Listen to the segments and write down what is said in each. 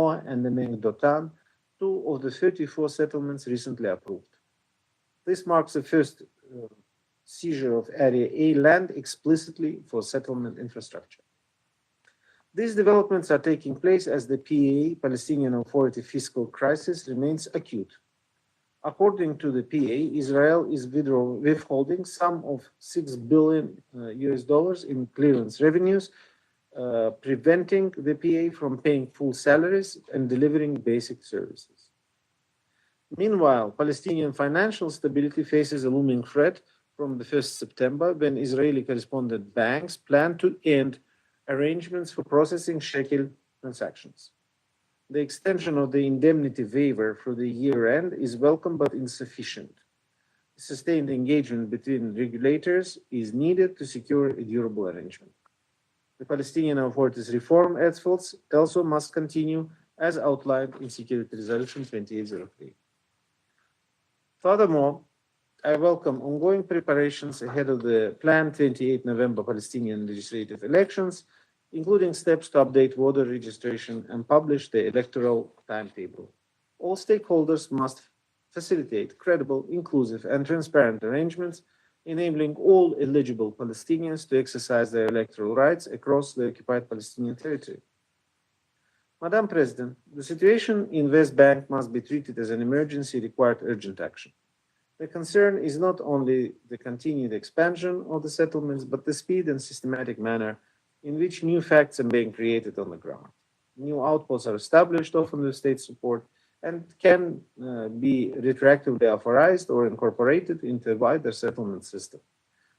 and the Mengdotan, 2 of the 34 settlements recently approved. This marks the first seizure of Area A land explicitly for settlement infrastructure. These developments are taking place as the PA, Palestinian Authority fiscal crisis, remains acute. According to the PA, Israel is withholding some of $6 billion US in clearance revenues, preventing the PA from paying full salaries and delivering basic services. Meanwhile, Palestinian financial stability faces a looming threat from the 1st September when Israeli correspondent banks plan to end arrangements for processing shekel transactions. The extension of the indemnity waiver for the year end is welcome but insufficient. Sustained engagement between regulators is needed to secure a durable arrangement. The Palestinian Authority's reform efforts also must continue as outlined in Security Resolution 2803. Furthermore, I welcome ongoing preparations ahead of the planned 28 November Palestinian legislative elections, including steps to update voter registration and publish the electoral timetable. All stakeholders must facilitate credible, inclusive, and transparent arrangements, enabling all eligible Palestinians to exercise their electoral rights across the occupied Palestinian territory. Madam President, the situation in West Bank must be treated as an emergency required urgent action. The concern is not only the continued expansion of the settlements, but the speed and systematic manner in which new facts are being created on the ground. New outposts are established, often with state support, and can be retroactively authorized or incorporated into a wider settlement system.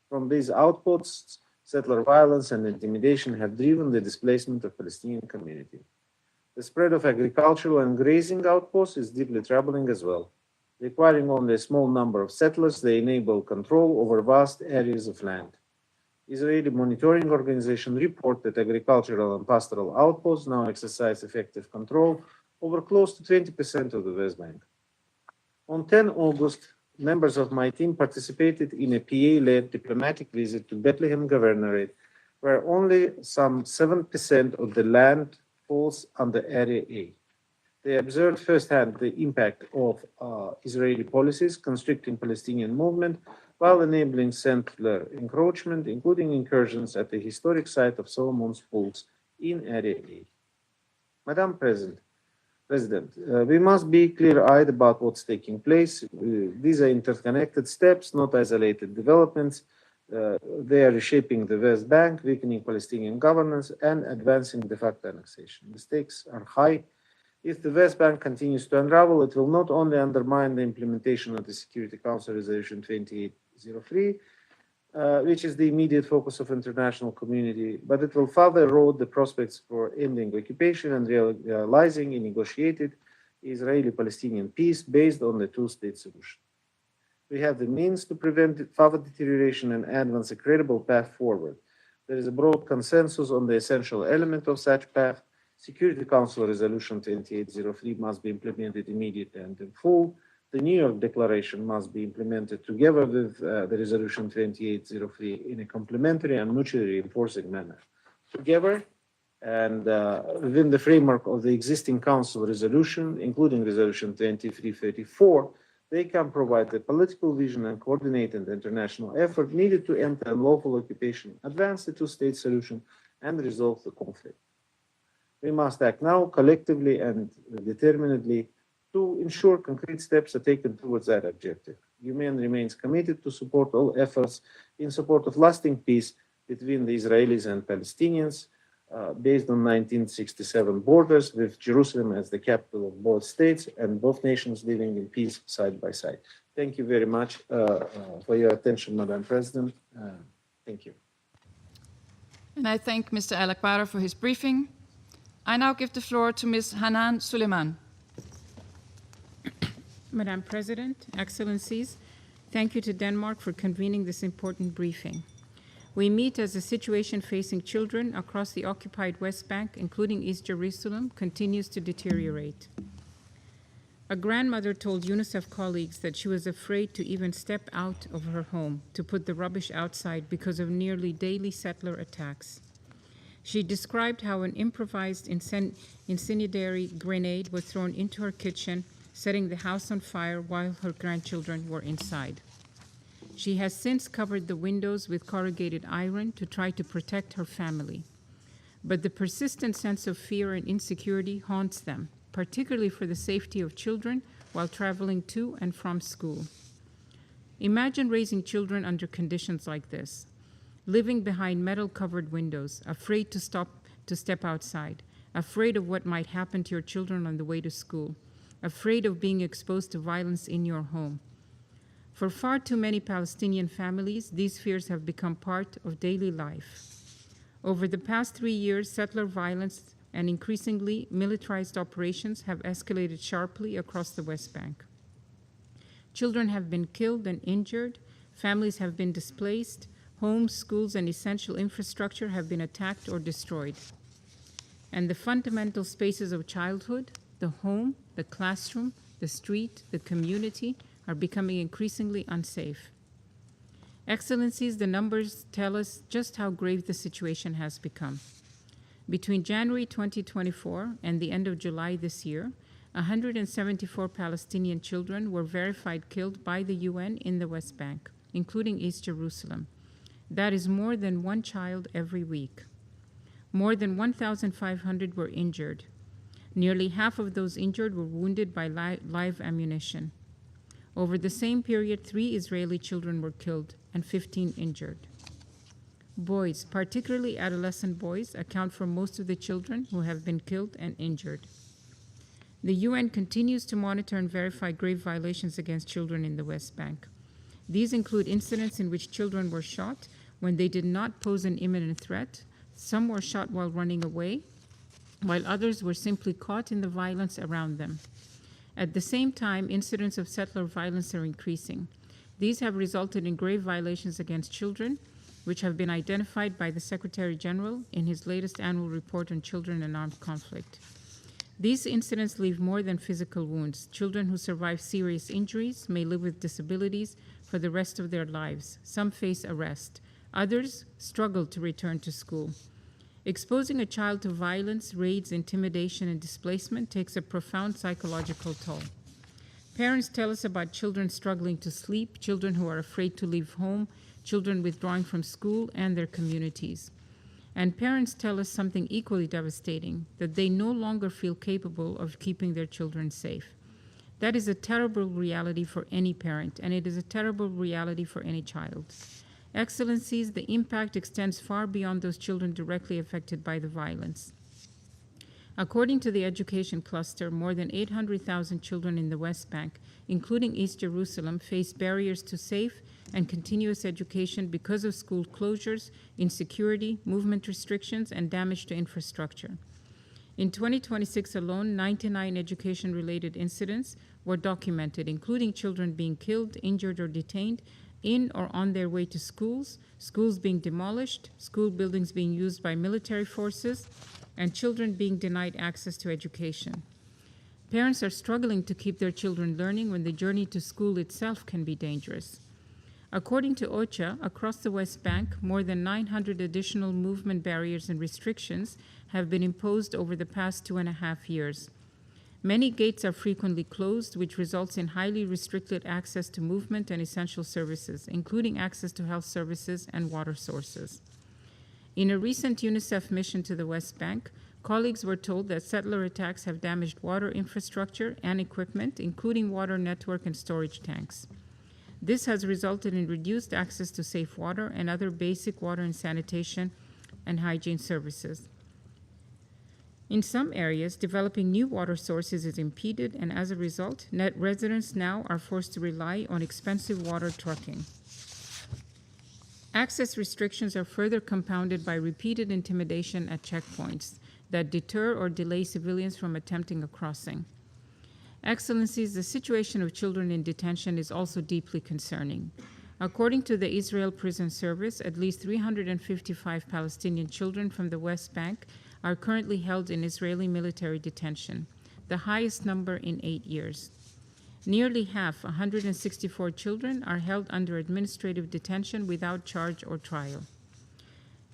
From these outposts, settler violence and intimidation have driven the displacement of Palestinian community. The spread of agricultural and grazing outposts is deeply troubling as well. Requiring only a small number of settlers, they enable control over vast areas of land. Israeli monitoring organizations report that agricultural and pastoral outposts now exercise effective control over close to 20% of the West Bank. On 10 August, members of my team participated in a PA-led diplomatic visit to Bethlehem Governorate, where only some 7% of the land falls under Area A. They observed firsthand the impact of Israeli policies constricting Palestinian movement while enabling settler encroachment, including incursions at the historic site of Solomon's Pools in Area A. Madam President, we must be clear-eyed about what's taking place. These are interconnected steps, not isolated developments. They are reshaping the West Bank, weakening Palestinian governance, and advancing de facto annexation. The stakes are high. If the West Bank continues to unravel, it will not only undermine the implementation of the Security Council Resolution 2803, which is the immediate focus of international community, but it will further erode the prospects for ending occupation and realizing a negotiated Israeli-Palestinian peace based on the two-state solution. We have the means to prevent further deterioration and advance a credible path forward. There is a broad consensus on the essential element of such path. Security Council Resolution 2803 must be implemented immediately and in full. The New York Declaration must be implemented together with the Resolution 2803 in a complementary and mutually reinforcing manner. Together and within the framework of the existing Council resolution, including Resolution 2334, they can provide the political vision and coordinated international effort needed to end unlawful occupation, advance the two-state solution, and resolve the conflict. We must act now collectively and determinedly to ensure concrete steps are taken towards that objective. UNION remains committed to support all efforts in support of lasting peace between the Israelis and Palestinians based on 1967 borders, with Jerusalem as the capital of both states and both nations living in peace side by side. Thank you very much for your attention, Madam President. Thank you. And I thank Mr. Al-Akbari for his briefing. I now give the floor to Ms. Hanan Suleiman. Madam President, Excellencies, thank you to Denmark for convening this important briefing. We meet as the situation facing children across the occupied West Bank, including East Jerusalem, continues to deteriorate. A grandmother told UNICEF colleagues that she was afraid to even step out of her home to put the rubbish outside because of nearly daily settler attacks. She described how an improvised incendiary grenade was thrown into her kitchen, setting the house on fire while her grandchildren were inside. She has since covered the windows with corrugated iron to try to protect her family. But the persistent sense of fear and insecurity haunts them, particularly for the safety of children while traveling to and from school. Imagine raising children under conditions like this, living behind metal-covered windows, afraid to step outside, afraid of what might happen to your children on the way to school, afraid of being exposed to violence in your home. For far too many Palestinian families, these fears have become part of daily life. Over the past 3 years, settler violence and increasingly militarized operations have escalated sharply across the West Bank. Children have been killed and injured, families have been displaced, homes, schools, and essential infrastructure have been attacked or destroyed. And the fundamental spaces of childhood, the home, the classroom, the street, the community, are becoming increasingly unsafe. Excellencies, the numbers tell us just how grave the situation has become. Between January 2024 and the end of July this year, 174 Palestinian children were verified killed by the UN in the West Bank, including East Jerusalem. That is more than one child every week. More than 1,500 were injured. Nearly half of those injured were wounded by live ammunition. Over the same period, 3 Israeli children were killed and 15 injured. Boys, particularly adolescent boys, account for most of the children who have been killed and injured. The UN continues to monitor and verify grave violations against children in the West Bank. These include incidents in which children were shot when they did not pose an imminent threat. Some were shot while running away, while others were simply caught in the violence around them. At the same time, incidents of settler violence are increasing. These have resulted in grave violations against children, which have been identified by the Secretary General in his latest annual report on children and armed conflict. These incidents leave more than physical wounds. Children who survive serious injuries may live with disabilities for the rest of their lives. Some face arrest. Others struggle to return to school. Exposing a child to violence, raids, intimidation, and displacement takes a profound psychological toll. Parents tell us about children struggling to sleep, children who are afraid to leave home, children withdrawing from school and their communities. And parents tell us something equally devastating, that they no longer feel capable of keeping their children safe. That is a terrible reality for any parent, and it is a terrible reality for any child. Excellencies, the impact extends far beyond those children directly affected by the violence. According to the education cluster, more than 800,000 children in the West Bank, including East Jerusalem, face barriers to safe and continuous education because of school closures, insecurity, movement restrictions, and damage to infrastructure. In 2026 alone, 99 education-related incidents were documented, including children being killed, injured, or detained in or on their way to schools, schools being demolished, school buildings being used by military forces, and children being denied access to education. Parents are struggling to keep their children learning when the journey to school itself can be dangerous. According to OCHA, across the West Bank, more than 900 additional movement barriers and restrictions have been imposed over the past 2.5 years. Many gates are frequently closed, which results in highly restricted access to movement and essential services, including access to health services and water sources. In a recent UNICEF mission to the West Bank, colleagues were told that settler attacks have damaged water infrastructure and equipment, including water network and storage tanks. This has resulted in reduced access to safe water and other basic water and sanitation and hygiene services. In some areas, developing new water sources is impeded, and as a result, residents now are forced to rely on expensive water trucking. Access restrictions are further compounded by repeated intimidation at checkpoints that deter or delay civilians from attempting a crossing. Excellencies, the situation of children in detention is also deeply concerning. According to the Israel Prison Service, at least 355 Palestinian children from the West Bank are currently held in Israeli military detention, the highest number in 8 years. Nearly half, 164 children, are held under administrative detention without charge or trial.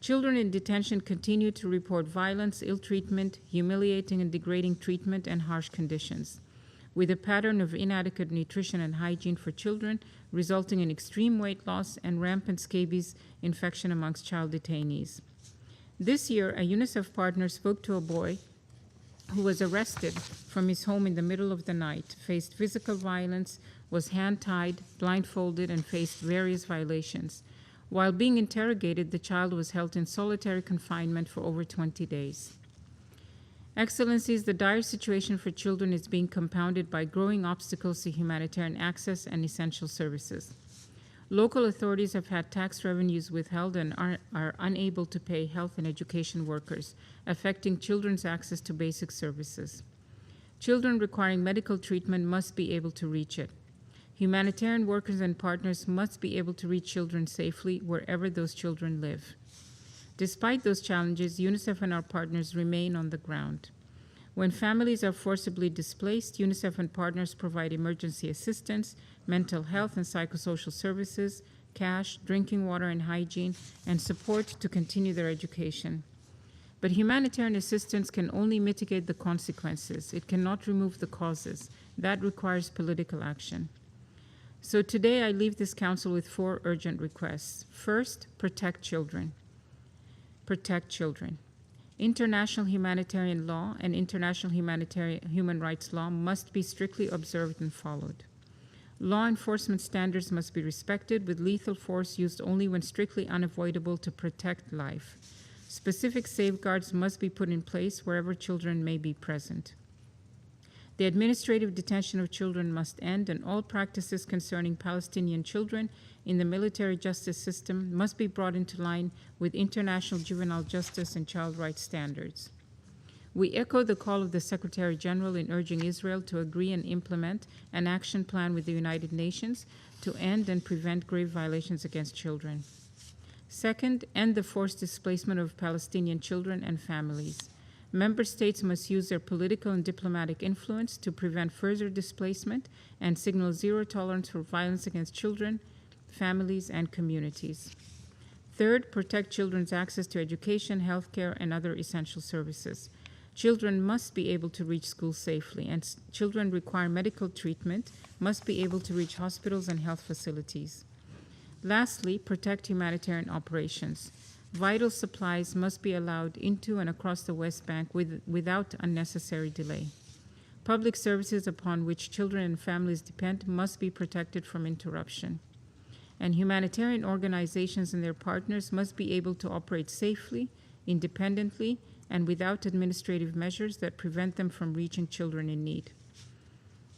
Children in detention continue to report violence, ill treatment, humiliating and degrading treatment, and harsh conditions, with a pattern of inadequate nutrition and hygiene for children, resulting in extreme weight loss and rampant scabies infection amongst child detainees. This year, a UNICEF partner spoke to a boy who was arrested from his home in the middle of the night, faced physical violence, was hand-tied, blindfolded, and faced various violations. While being interrogated, the child was held in solitary confinement for over 20 days. Excellencies, the dire situation for children is being compounded by growing obstacles to humanitarian access and essential services. Local authorities have had tax revenues withheld and are unable to pay health and education workers, affecting children's access to basic services. Children requiring medical treatment must be able to reach it. Humanitarian workers and partners must be able to reach children safely wherever those children live. Despite those challenges, UNICEF and our partners remain on the ground. When families are forcibly displaced, UNICEF and partners provide emergency assistance, mental health and psychosocial services, cash, drinking water and hygiene, and support to continue their education. But humanitarian assistance can only mitigate the consequences. It cannot remove the causes. That requires political action. So today I leave this council with 4 urgent requests. First, protect children. Protect children. International humanitarian law and international human rights law must be strictly observed and followed. Law enforcement standards must be respected, with lethal force used only when strictly unavoidable to protect life. Specific safeguards must be put in place wherever children may be present. The administrative detention of children must end, and all practices concerning Palestinian children in the military justice system must be brought into line with international juvenile justice and child rights standards. We echo the call of the Secretary General in urging Israel to agree and implement an action plan with the United Nations to end and prevent grave violations against children. Second, end the forced displacement of Palestinian children and families. Member states must use their political and diplomatic influence to prevent further displacement and signal zero tolerance for violence against children, families, and communities. Third, protect children's access to education, healthcare, and other essential services. Children must be able to reach school safely, and children require medical treatment must be able to reach hospitals and health facilities. Lastly, protect humanitarian operations. Vital supplies must be allowed into and across the West Bank without unnecessary delay. Public services upon which children and families depend must be protected from interruption. And humanitarian organizations and their partners must be able to operate safely, independently, and without administrative measures that prevent them from reaching children in need.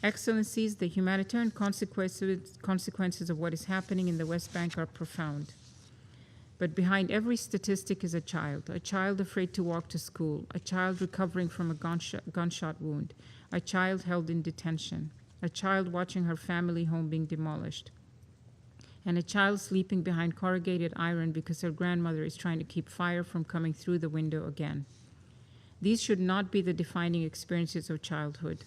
Excellencies, the humanitarian consequences of what is happening in the West Bank are profound. But behind every statistic is a child afraid to walk to school, a child recovering from a gunshot wound, a child held in detention, a child watching her family home being demolished, and a child sleeping behind corrugated iron because her grandmother is trying to keep fire from coming through the window again. These should not be the defining experiences of childhood.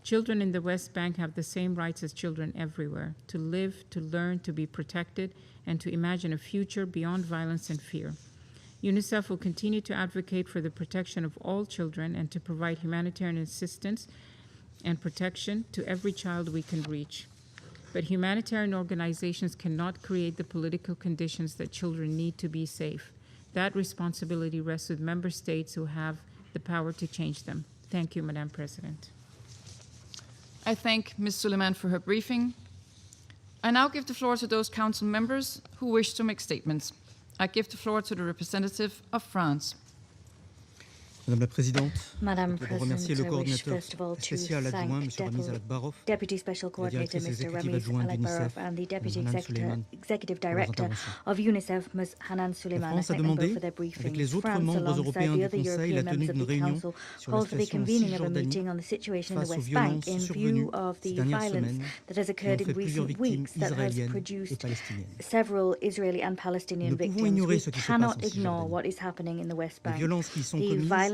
Children in the West Bank have the same rights as children everywhere: to live, to learn, to be protected, and to imagine a future beyond violence and fear. UNICEF will continue to advocate for the protection of all children and to provide humanitarian assistance and protection to every child we can reach. But humanitarian organizations cannot create the political conditions that children need to be safe. That responsibility rests with member states who have the power to change them. Thank you, Madam President. I thank Ms. Suleiman for her briefing. I now give the floor to those council members who wish to make statements. I give the floor to the representative of France. Madame la Présidente, Madam je voudrais President, remercier le I wish coordinateur first of all to spécial adjoint, thank M. Ramiz Alakbarov, Deputy Special la Coordinator directrice Mr. exécutive Ramiz adjointe Alakbarov d'UNICEF, and the Deputy Mme Hanan Suleiman, Executive pour leurs Director interventions. of UNICEF, Ms. Hanan La Suleiman. I France a thank them both demandé, for their avec briefings. les autres France, membres alongside européens the du other Conseil, European la members tenue of d'une the réunion Council, sur la called for the situation en convening of a Cisjordanie meeting on the situation in the face aux West Bank violences in survenues view of ces the dernières violence semaines that has qui ont occurred in fait plusieurs recent victimes weeks that has israéliennes et produced palestiniennes. several Israeli and Palestinian Nous ne pouvons victims. ignorer We ce qui se passe cannot en ignore Cisjordanie. what is happening in the West Les Bank. violences qui y sont The commises violence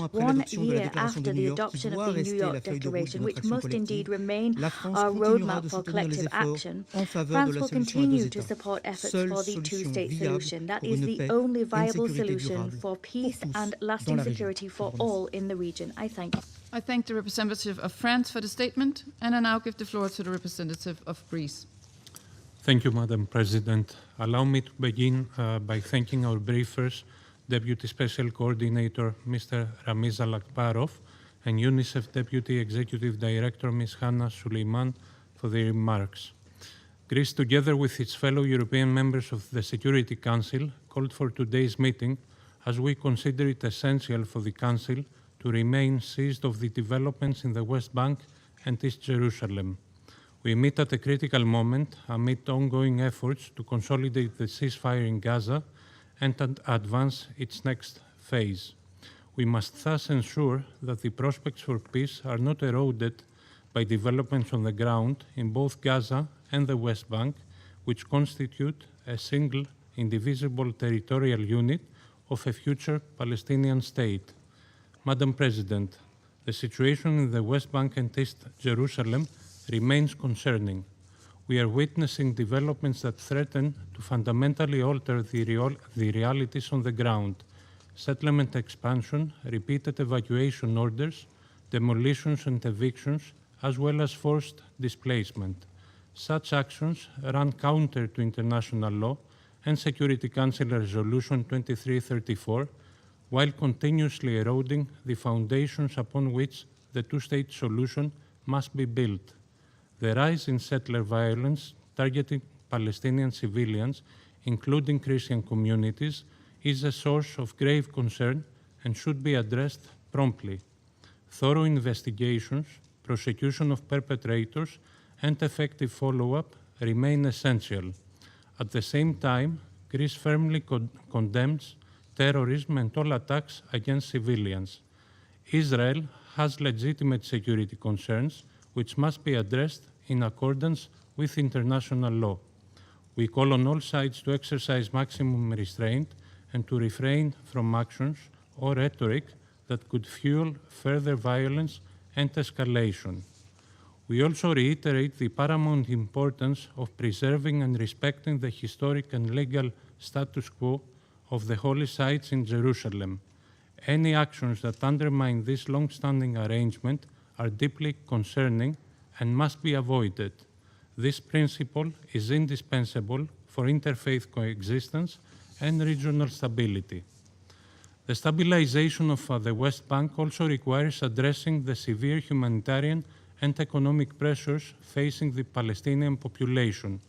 ans après 1 l'adoption de la year déclaration de after New the York, qui adoption doit of the New rester York la feuille de route de Declaration, notre which action must indeed collective, remain la France our continuera roadmap de for soutenir les collective efforts action, en faveur de France la will solution à deux continue to États. support efforts Seule for the solution two-state viable solution. That pour is une the paix only et une viable sécurité solution durable for pour peace tous and dans lasting la région. security Je vous for remercie. all in the region. I thank you. I thank the representative of France for the statement, and I now give the floor to the representative of Greece. Thank you, Madam President. Allow me to begin by thanking our briefers, Deputy Special Coordinator Mr. Ramiz Alakbarov, and UNICEF Deputy Executive Director Ms. Hannah Suleiman for their remarks. Greece, together with its fellow European members of the Security Council, called for today's meeting as we consider it essential for the Council to remain seized of the developments in the West Bank and East Jerusalem. We meet at a critical moment amid ongoing efforts to consolidate the ceasefire in Gaza and advance its next phase. We must thus ensure that the prospects for peace are not eroded by developments on the ground in both Gaza and the West Bank, which constitute a single, indivisible territorial unit of a future Palestinian state. Madam President, the situation in the West Bank and East Jerusalem remains concerning. We are witnessing developments that threaten to fundamentally alter the realities on the ground: settlement expansion, repeated evacuation orders, demolitions and evictions, as well as forced displacement. Such actions run counter to international law and Security Council Resolution 2334, while continuously eroding the foundations upon which the two-state solution must be built. The rise in settler violence targeting Palestinian civilians, including Christian communities, is a source of grave concern and should be addressed promptly. Thorough investigations, prosecution of perpetrators, and effective follow-up remain essential. At the same time, Greece firmly condemns terrorism and all attacks against civilians. Israel has legitimate security concerns which must be addressed in accordance with international law. We call on all sides to exercise maximum restraint and to refrain from actions or rhetoric that could fuel further violence and escalation. We also reiterate the paramount importance of preserving and respecting the historic and legal status quo of the holy sites in Jerusalem. Any actions that undermine this long-standing arrangement are deeply concerning and must be avoided. This principle is indispensable for interfaith coexistence and regional stability. The stabilization of the West Bank also requires addressing the severe humanitarian and economic pressures facing the Palestinian population.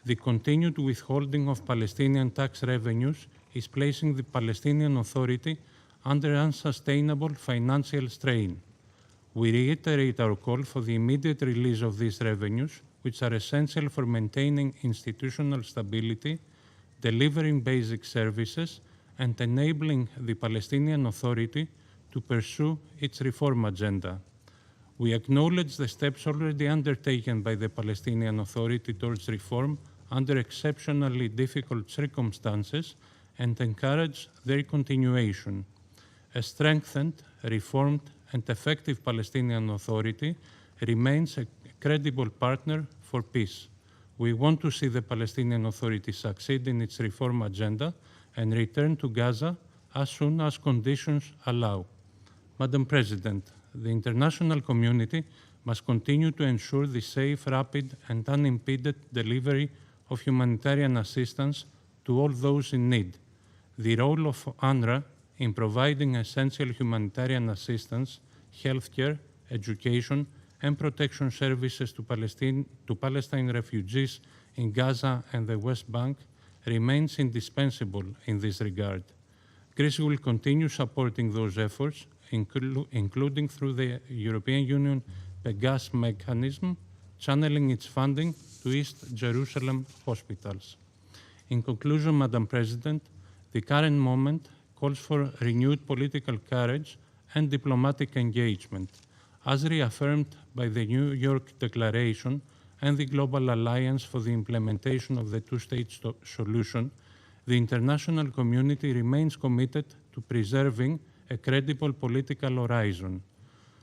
The continued withholding of Palestinian tax revenues is placing the Palestinian Authority under unsustainable financial strain. We reiterate our call for the immediate release of these revenues, which are essential for maintaining institutional stability, delivering basic services, and enabling the Palestinian Authority to pursue its reform agenda. We acknowledge the steps already undertaken by the Palestinian Authority towards reform under exceptionally difficult circumstances and encourage their continuation. A strengthened, reformed, and effective Palestinian Authority remains a credible partner for peace. We want to see the Palestinian Authority succeed in its reform agenda and return to Gaza as soon as conditions allow. Madam President, the international community must continue to ensure the safe, rapid, and unimpeded delivery of humanitarian assistance to all those in need. The role of UNRWA in providing essential humanitarian assistance, healthcare, education, and protection services to Palestine refugees in Gaza and the West Bank remains indispensable in this regard. Greece will continue supporting those efforts, including through the European Union PEGAS mechanism, channeling its funding to East Jerusalem hospitals. In conclusion, Madam President, the current moment calls for renewed political courage and diplomatic engagement. As reaffirmed by the New York Declaration and the Global Alliance for the Implementation of the Two-State Solution, the international community remains committed to preserving a credible political horizon.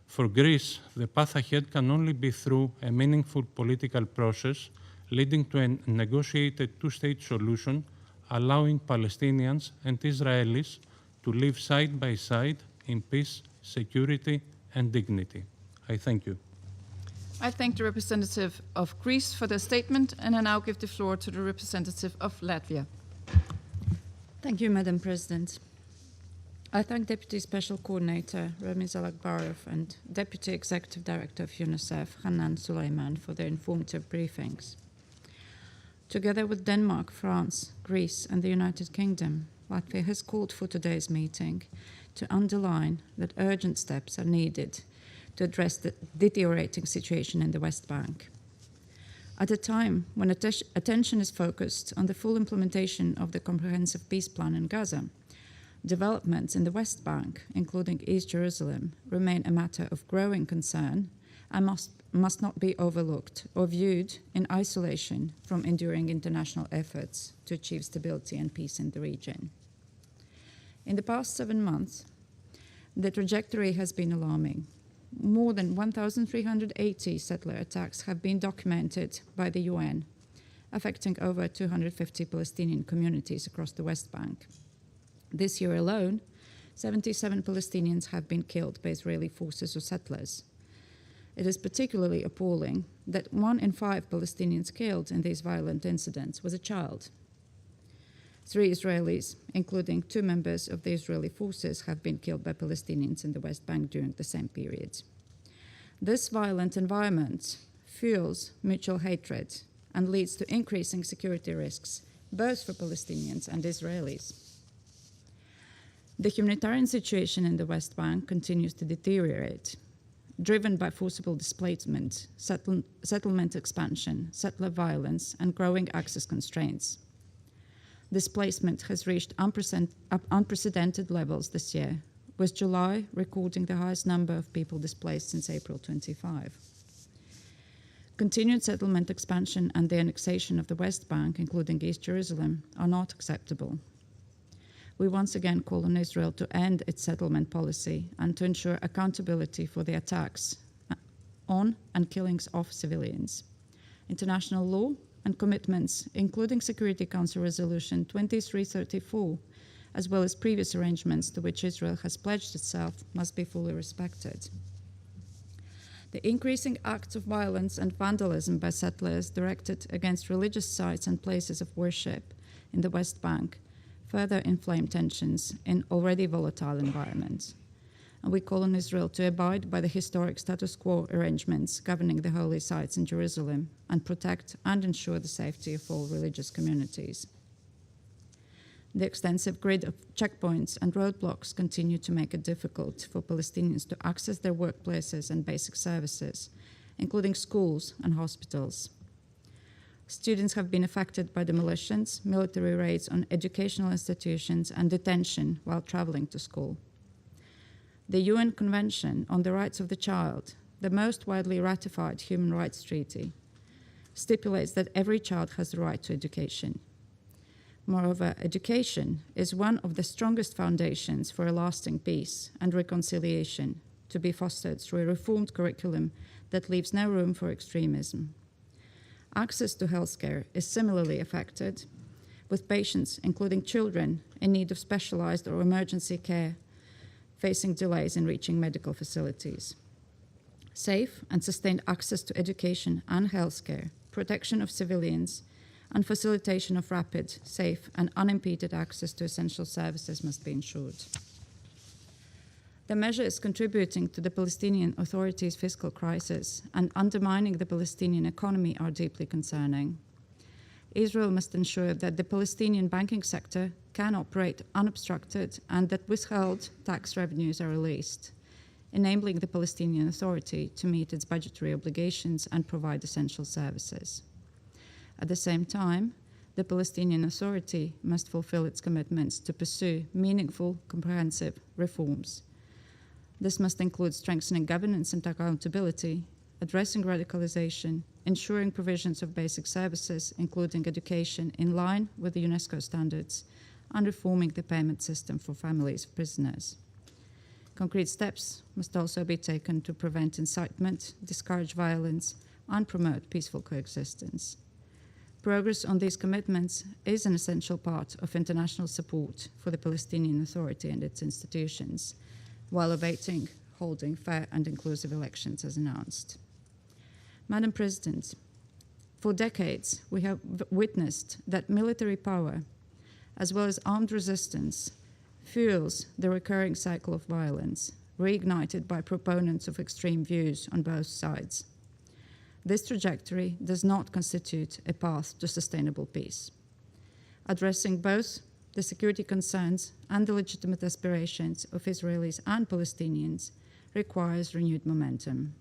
For Greece, the path ahead can only be through a meaningful political process leading to a negotiated two-state solution, allowing Palestinians and Israelis to live side by side in peace, security, and dignity. I thank you. I thank the representative of Greece for their statement, and I now give the floor to the representative of Latvia. Thank you, Madam President. I thank Deputy Special Coordinator Ramiz Alakbarov and Deputy Executive Director of UNICEF Hanan Suleiman for their informative briefings. Together with Denmark, France, Greece and the United Kingdom, Latvia has called for today's meeting to underline that urgent steps are needed to address the deteriorating situation in the West Bank. At a time when attention is focused on the full implementation of the Comprehensive Peace Plan in Gaza, developments in the West Bank, including East Jerusalem, remain a matter of growing concern and must not be overlooked or viewed in isolation from enduring international efforts to achieve stability and peace in the region. In the past 7 months, the trajectory has been alarming. More than 1,380 settler attacks have been documented by the UN, affecting over 250 Palestinian communities across the West Bank. This year alone, 77 Palestinians have been killed by Israeli forces or settlers. It is particularly appalling that 1 in 5 Palestinians killed in these violent incidents was a child. 3 Israelis, including 2 members of the Israeli forces, have been killed by Palestinians in the West Bank during the same period. This violent environment fuels mutual hatred and leads to increasing security risks, both for Palestinians and Israelis. The humanitarian situation in the West Bank continues to deteriorate, driven by forcible displacement, settlement expansion, settler violence, and growing access constraints. Displacement has reached unprecedented levels this year, with July recording the highest number of people displaced since April 25. Continued settlement expansion and the annexation of the West Bank, including East Jerusalem, are not acceptable. We once again call on Israel to end its settlement policy and to ensure accountability for the attacks on and killings of civilians. International law and commitments, including Security Council Resolution 2334, as well as previous arrangements to which Israel has pledged itself, must be fully respected. The increasing acts of violence and vandalism by settlers directed against religious sites and places of worship in the West Bank further inflame tensions in already volatile environments. And we call on Israel to abide by the historic status quo arrangements governing the holy sites in Jerusalem and protect and ensure the safety of all religious communities. The extensive grid of checkpoints and roadblocks continue to make it difficult for Palestinians to access their workplaces and basic services, including schools and hospitals. Students have been affected by demolitions, military raids on educational institutions, and detention while traveling to school. The UN Convention on the Rights of the Child, the most widely ratified human rights treaty, stipulates that every child has the right to education. Moreover, education is one of the strongest foundations for a lasting peace and reconciliation, to be fostered through a reformed curriculum that leaves no room for extremism. Access to healthcare is similarly affected, with patients, including children, in need of specialized or emergency care, facing delays in reaching medical facilities. Safe and sustained access to education and healthcare, protection of civilians, and facilitation of rapid, safe, and unimpeded access to essential services must be ensured. The measure is contributing to the Palestinian Authority's fiscal crisis and undermining the Palestinian economy are deeply concerning. Israel must ensure that the Palestinian banking sector can operate unobstructed and that withheld tax revenues are released, enabling the Palestinian Authority to meet its budgetary obligations and provide essential services. At the same time, the Palestinian Authority must fulfill its commitments to pursue meaningful, comprehensive reforms. This must include strengthening governance and accountability, addressing radicalization, ensuring provisions of basic services, including education, in line with the UNESCO standards, and reforming the payment system for families of prisoners. Concrete steps must also be taken to prevent incitement, discourage violence, and promote peaceful coexistence. Progress on these commitments is an essential part of international support for the Palestinian Authority and its institutions, while awaiting holding fair and inclusive elections as announced. Madam President, for decades we have witnessed that military power, as well as armed resistance, fuels the recurring cycle of violence, reignited by proponents of extreme views on both sides. This trajectory does not constitute a path to sustainable peace. Addressing both the security concerns and the legitimate aspirations of Israelis and Palestinians requires renewed momentum.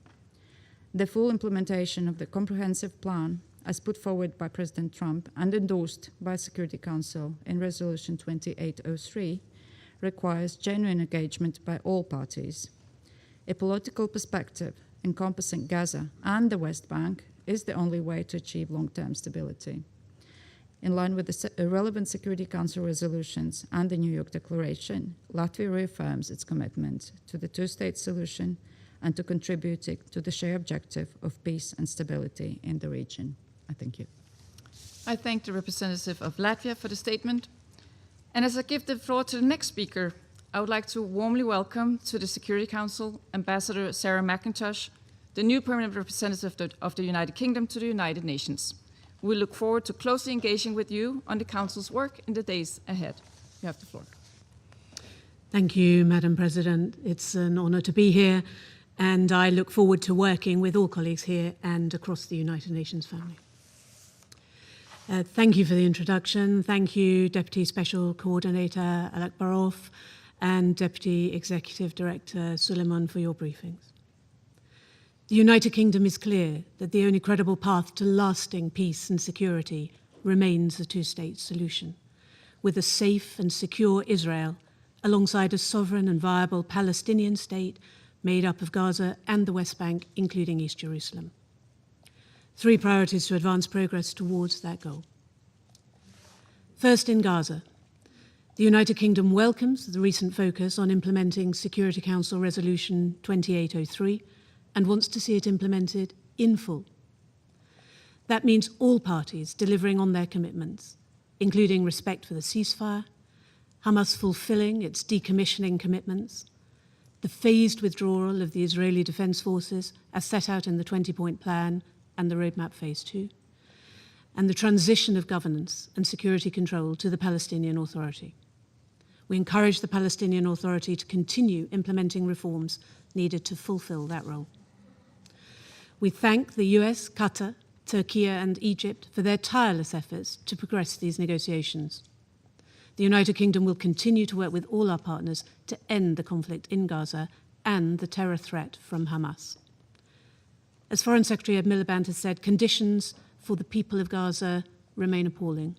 The full implementation of the comprehensive plan, as put forward by President Trump and endorsed by Security Council in Resolution 2803, requires genuine engagement by all parties. A political perspective encompassing Gaza and the West Bank is the only way to achieve long-term stability. In line with the relevant Security Council resolutions and the New York Declaration, Latvia reaffirms its commitment to the two-state solution and to contributing to the shared objective of peace and stability in the region. I thank you. I thank the representative of Latvia for the statement. And as I give the floor to the next speaker, I would like to warmly welcome to the Security Council Ambassador Sarah McIntosh, the new permanent representative of the United Kingdom to the United Nations. We look forward to closely engaging with you on the Council's work in the days ahead. You have the floor. Thank you, Madam President. It's an honour to be here, and I look forward to working with all colleagues here and across the United Nations family. Thank you for the introduction. Thank you, Deputy Special Coordinator Alak Barov and Deputy Executive Director Suleiman for your briefings. The United Kingdom is clear that the only credible path to lasting peace and security remains a two-state solution, with a safe and secure Israel alongside a sovereign and viable Palestinian state made up of Gaza and the West Bank, including East Jerusalem. 3 priorities to advance progress towards that goal. First, in Gaza, the United Kingdom welcomes the recent focus on implementing Security Council Resolution 2803 and wants to see it implemented in full. That means all parties delivering on their commitments, including respect for the ceasefire, Hamas fulfilling its decommissioning commitments, the phased withdrawal of the Israeli Defense Forces as set out in the 20-point plan and the Roadmap Phase 2, and the transition of governance and security control to the Palestinian Authority. We encourage the Palestinian Authority to continue implementing reforms needed to fulfill that role. We thank the US, Qatar, Turkey and Egypt for their tireless efforts to progress these negotiations. The United Kingdom will continue to work with all our partners to end the conflict in Gaza and the terror threat from Hamas. As Foreign Secretary Ed Miliband has said, conditions for the people of Gaza remain appalling.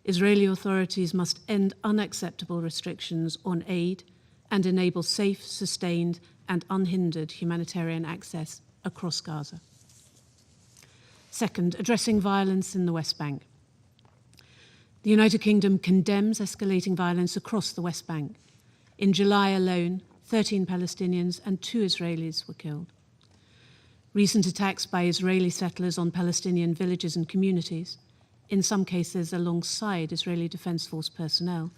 Israeli authorities must end unacceptable restrictions on aid and enable safe, sustained and unhindered humanitarian access across Gaza. Second, addressing violence in the West Bank. The United Kingdom condemns escalating violence across the West Bank. In July alone, 13 Palestinians and 2 Israelis were killed. Recent attacks by Israeli settlers on Palestinian villages and communities, in some cases alongside Israeli Defense Force personnel,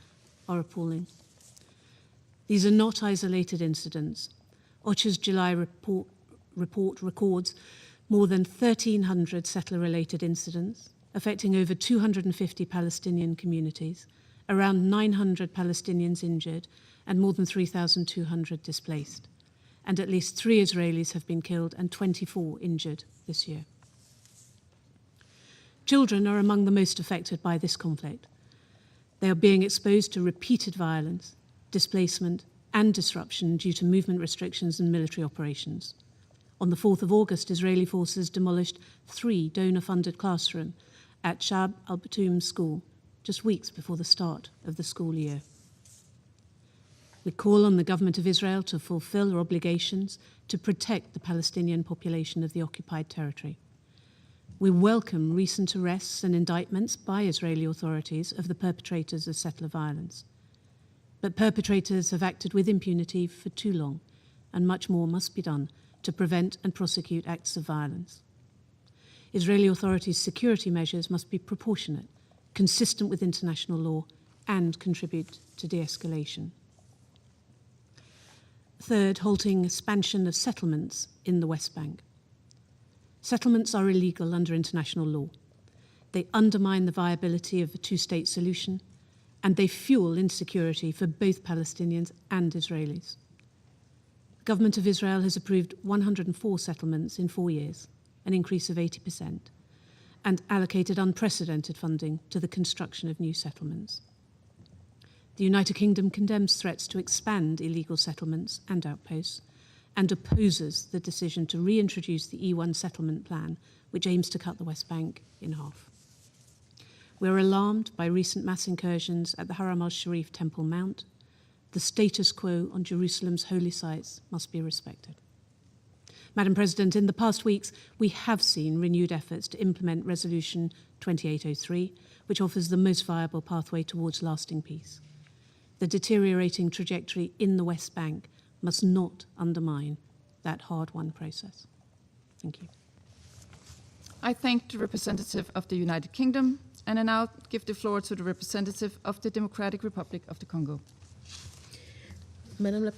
are appalling. These are not isolated incidents. OCHA's July report records more than 1,300 settler-related incidents affecting over 250 Palestinian communities, around 900 Palestinians injured, and more than 3,200 displaced. And at least 3 Israelis have been killed and 24 injured this year. Children are among the most affected by this conflict. They are being exposed to repeated violence, displacement, and disruption due to movement restrictions and military operations. On the 4th of August, Israeli forces demolished 3 donor-funded classrooms at Shab al-Batoum school, just weeks before the start of the school year. We call on the government of Israel to fulfill their obligations to protect the Palestinian population of the occupied territory. We welcome recent arrests and indictments by Israeli authorities of the perpetrators of settler violence. But perpetrators have acted with impunity for too long, and much more must be done to prevent and prosecute acts of violence. Israeli authorities' security measures must be proportionate, consistent with international law, and contribute to de-escalation. Third, halting expansion of settlements in the West Bank. Settlements are illegal under international law. They undermine the viability of a two-state solution and they fuel insecurity for both Palestinians and Israelis. The government of Israel has approved 104 settlements in 4 years, an increase of 80%, and allocated unprecedented funding to the construction of new settlements. The United Kingdom condemns threats to expand illegal settlements and outposts and opposes the decision to reintroduce the E1 settlement plan, which aims to cut the West Bank in half. We're alarmed by recent mass incursions at the Haram al-Sharif Temple Mount. The status quo on Jerusalem's holy sites must be respected. Madam President, in the past weeks, we have seen renewed efforts to implement Resolution 2803, which offers the most viable pathway towards lasting peace. The deteriorating trajectory in the West Bank must not undermine that hard-won process. Thank you. I thank the representative of the United Kingdom, and I now give the floor to the representative of the Democratic Republic of the Congo. Madam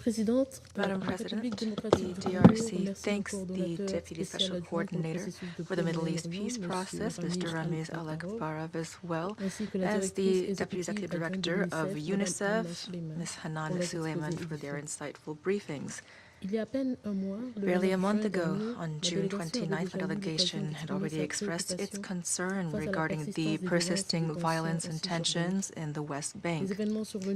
President, the DRC thanks the Deputy Special Coordinator for the Middle East Peace Process, Mr. Ramiz Al-Akbarov, as well as the Deputy Executive Director of UNICEF, Ms. Hanan Suleiman, for their insightful briefings. Barely a month ago, on June 29th, a delegation had already expressed its concern regarding the persisting violence and tensions in the West Bank.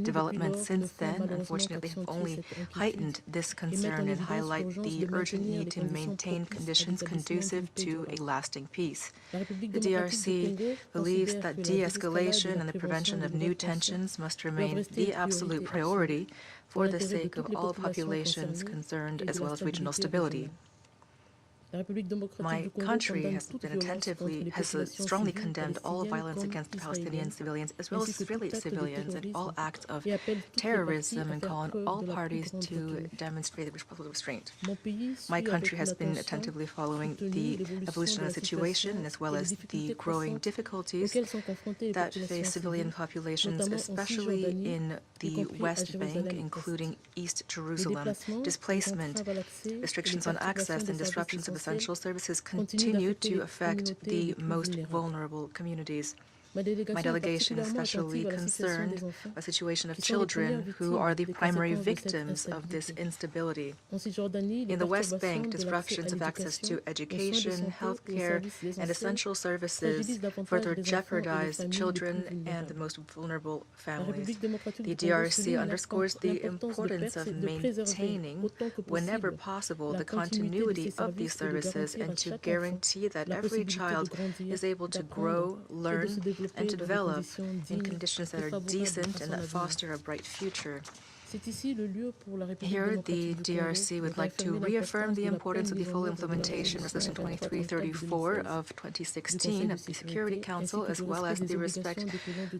Developments since then, unfortunately, have only heightened this concern and highlight the urgent need to maintain conditions conducive to a lasting peace. The DRC believes that de-escalation and the prevention of new tensions must remain the absolute priority for the sake of all populations concerned, as well as regional stability. My country has strongly condemned all violence against Palestinian civilians, as well as Israeli civilians, and all acts of terrorism, and call on all parties to demonstrate the restraint. My country has been attentively following the evolution of the situation, as well as the growing difficulties that face civilian populations, especially in the West Bank, including East Jerusalem. Displacement, restrictions on access, and disruptions of essential services continue to affect the most vulnerable communities. My delegation is especially concerned by the situation of children who are the primary victims of this instability. In the West Bank, disruptions of access to education, healthcare, and essential services further jeopardize children and the most vulnerable families. The DRC underscores the importance of maintaining, whenever possible, the continuity of these services and to guarantee that every child is able to grow, learn, and to develop in conditions that are decent and that foster a bright future. Here, the DRC would like to reaffirm the importance of the full implementation of Resolution 2334 of 2016 of the Security Council, as well as the respect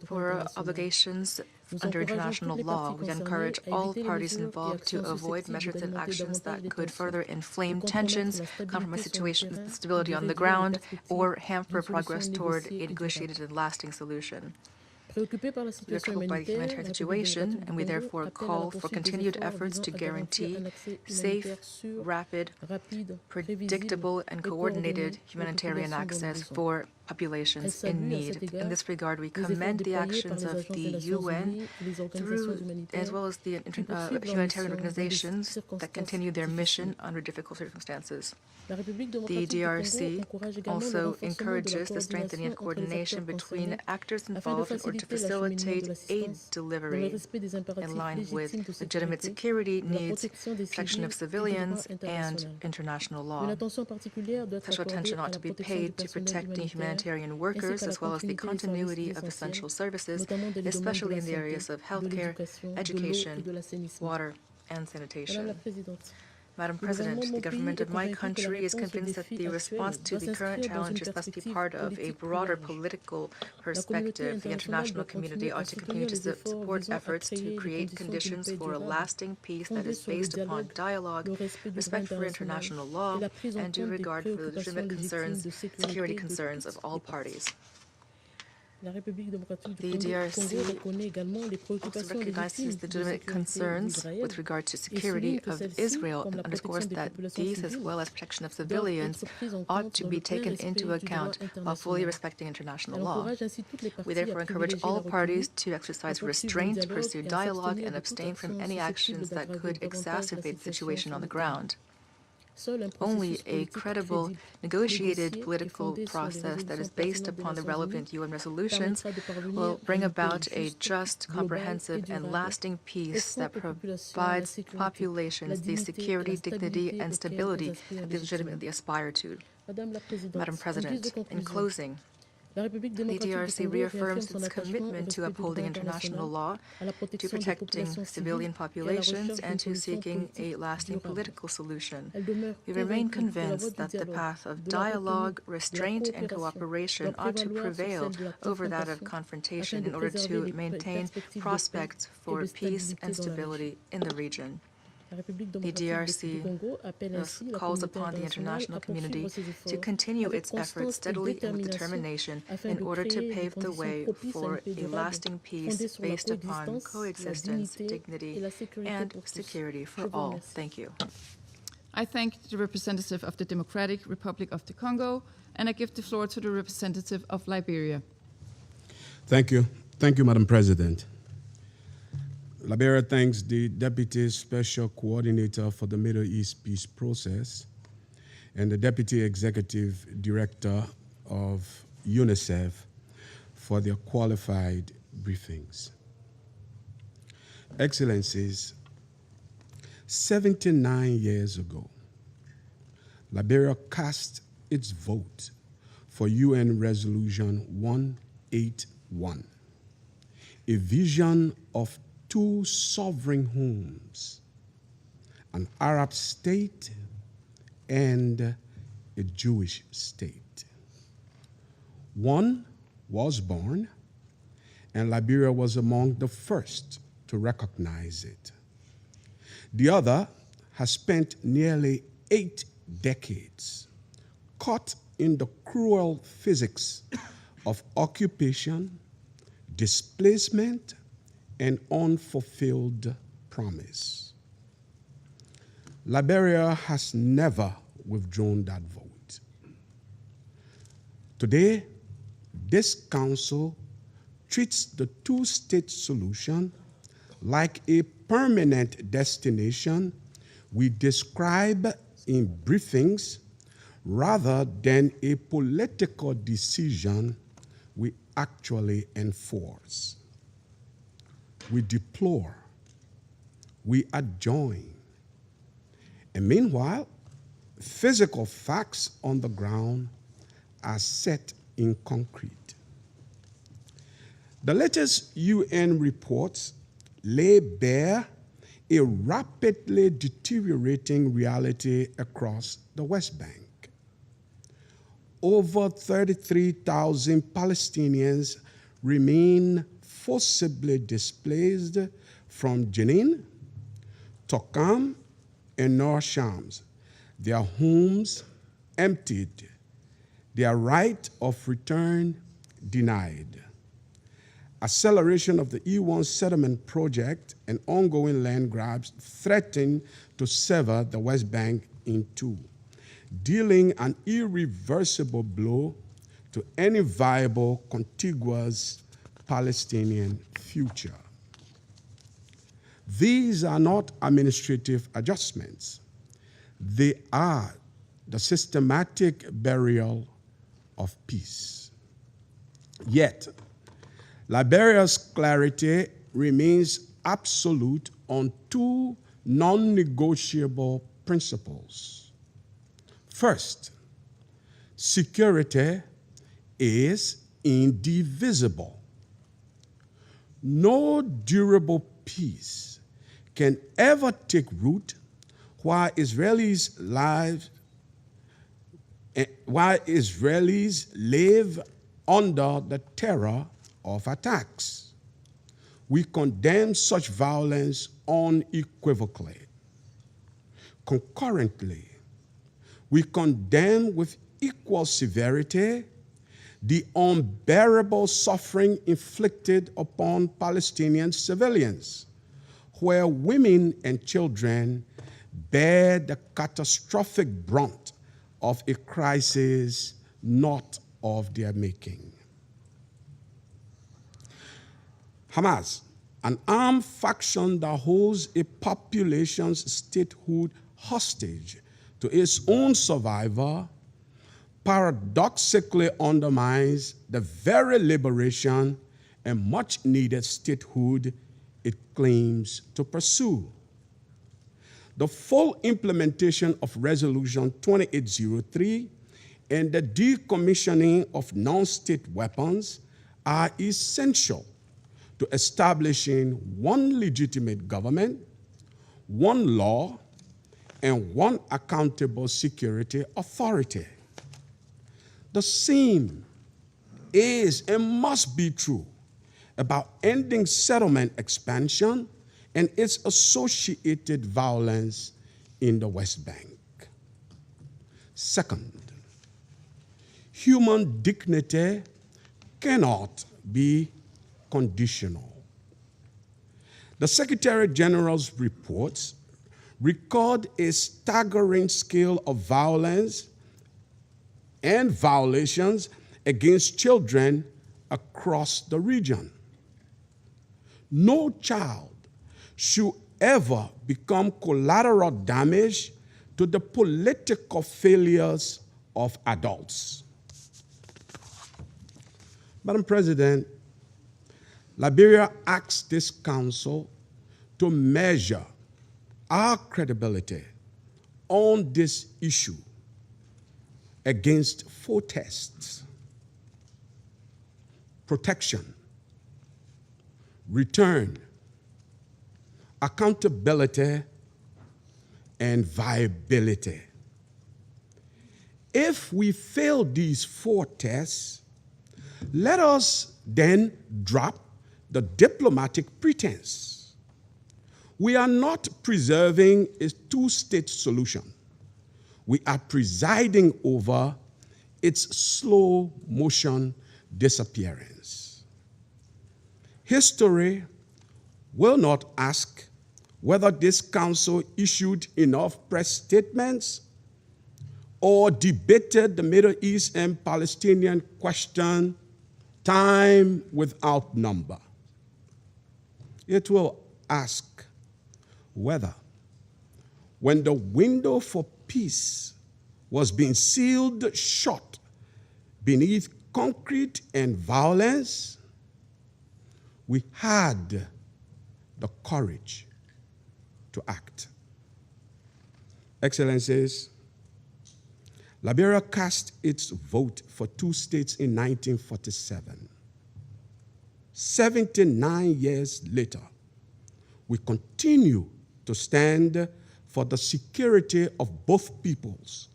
for obligations under international law. We encourage all parties involved to avoid measures and actions that could further inflame tensions, compromise stability on the ground, or hamper progress toward a negotiated and lasting solution. We are troubled by the humanitarian situation, and we therefore call for continued efforts to guarantee safe, rapid, predictable, and coordinated humanitarian access for populations in need. In this regard, we commend the actions of the UN, as well as the humanitarian organizations that continue their mission under difficult circumstances. The DRC also encourages the strengthening of coordination between actors involved in order to facilitate aid delivery in line with legitimate security needs, protection of civilians, and international law. Special attention ought to be paid to protecting humanitarian workers, as well as the continuity of essential services, especially in the areas of healthcare, education, water, and sanitation. Madam President, the government of my country is convinced that the response to the current challenges must be part of a broader political perspective. The international community ought to continue to support efforts to create conditions for a lasting peace that is based upon dialogue, respect for international law, and due regard for the legitimate concerns, security concerns of all parties. The DRC also recognizes legitimate concerns with regard to security of Israel and underscores that these, as well as protection of civilians, ought to be taken into account while fully respecting international law. We therefore encourage all parties to exercise restraint, pursue dialogue, and abstain from any actions that could exacerbate the situation on the ground. Only a credible, negotiated political process that is based upon the relevant UN resolutions will bring about a just, comprehensive, and lasting peace that provides populations the security, dignity, and stability that they legitimately aspire to. Madam President, in closing, the DRC reaffirms its commitment to upholding international law, to protecting civilian populations, and to seeking a lasting political solution. We remain convinced that the path of dialogue, restraint, and cooperation ought to prevail over that of confrontation in order to maintain prospects for peace and stability in the region. The DRC calls upon the international community to continue its efforts steadily and with determination in order to pave the way for a lasting peace based upon coexistence, dignity, and security for all. Thank you. I thank the representative of the Democratic Republic of the Congo, and I give the floor to the representative of Liberia. Thank you. Thank you, Madam President. Liberia thanks the Deputy Special Coordinator for the Middle East Peace Process and the Deputy Executive Director of UNICEF for their qualified briefings. Excellencies, 79 years ago, Liberia cast its vote for UN Resolution 181, a vision of two sovereign homes, an Arab state and a Jewish state. One was born, and Liberia was among the first to recognize it. The other has spent nearly 8 decades caught in the cruel physics of occupation, displacement, and unfulfilled promise. Liberia has never withdrawn that vote. Today, this council treats the two-state solution like a permanent destination we describe in briefings rather than a political decision we actually enforce. We deplore, we adjoin. And meanwhile, physical facts on the ground are set in concrete. The latest UN reports lay bare a rapidly deteriorating reality across the West Bank. Over 33,000 Palestinians remain forcibly displaced from Jenin, Tokam, and North Shams, their homes emptied, their right of return denied. Acceleration of the E1 settlement project and ongoing land grabs threaten to sever the West Bank in two, dealing an irreversible blow to any viable contiguous Palestinian future. These are not administrative adjustments. They are the systematic burial of peace. Yet, Liberia's clarity remains absolute on two non-negotiable principles. First, security is indivisible. No durable peace can ever take root while Israelis live under the terror of attacks. We condemn such violence unequivocally. Concurrently, we condemn with equal severity the unbearable suffering inflicted upon Palestinian civilians, where women and children bear the catastrophic brunt of a crisis not of their making. Hamas, an armed faction that holds a population's statehood hostage to its own survival, paradoxically undermines the very liberation and much-needed statehood it claims to pursue. The full implementation of Resolution 2803 and the decommissioning of non-state weapons are essential to establishing one legitimate government, one law, and one accountable security authority. The same is and must be true about ending settlement expansion and its associated violence in the West Bank. Second, human dignity cannot be conditional. The Secretary General's reports record a staggering scale of violence and violations against children across the region. No child should ever become collateral damage to the political failures of adults. Madam President, Liberia asks this council to measure our credibility on this issue against four tests: protection, return, accountability, and viability. If we fail these four tests, let us then drop the diplomatic pretense. We are not preserving a two-state solution. We are presiding over its slow motion disappearance. History will not ask whether this council issued enough press statements or debated the Middle East and Palestinian question time without number. It will ask whether, when the window for peace was being sealed shut beneath concrete and violence, we had the courage to act. Excellencies, Liberia cast its vote for two states in 1947. 79 years later, we continue to stand for the security of both peoples,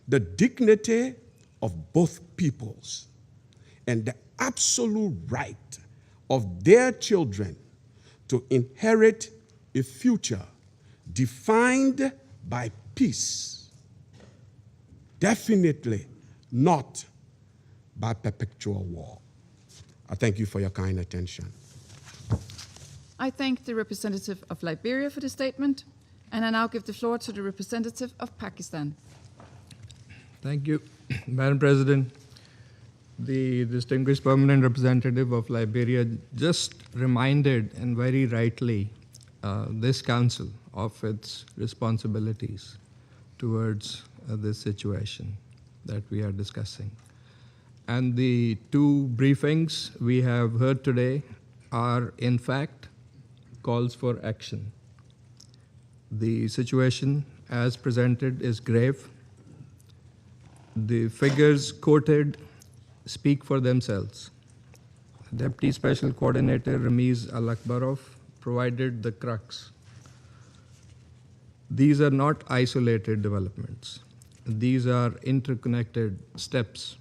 the dignity of both peoples, and the absolute right of their children to inherit a future defined by peace, definitely not by perpetual war. I thank you for your kind attention. I thank the representative of Liberia for the statement, and I now give the floor to the representative of Pakistan. Thank you, Madam President. The distinguished permanent representative of Liberia just reminded, and very rightly, this council of its responsibilities towards this situation that we are discussing. And the two briefings we have heard today are, in fact, calls for action. The situation as presented is grave. The figures quoted speak for themselves. Deputy Special Coordinator Ramiz Al-Akbarov provided the crux. These are not isolated developments. These are interconnected steps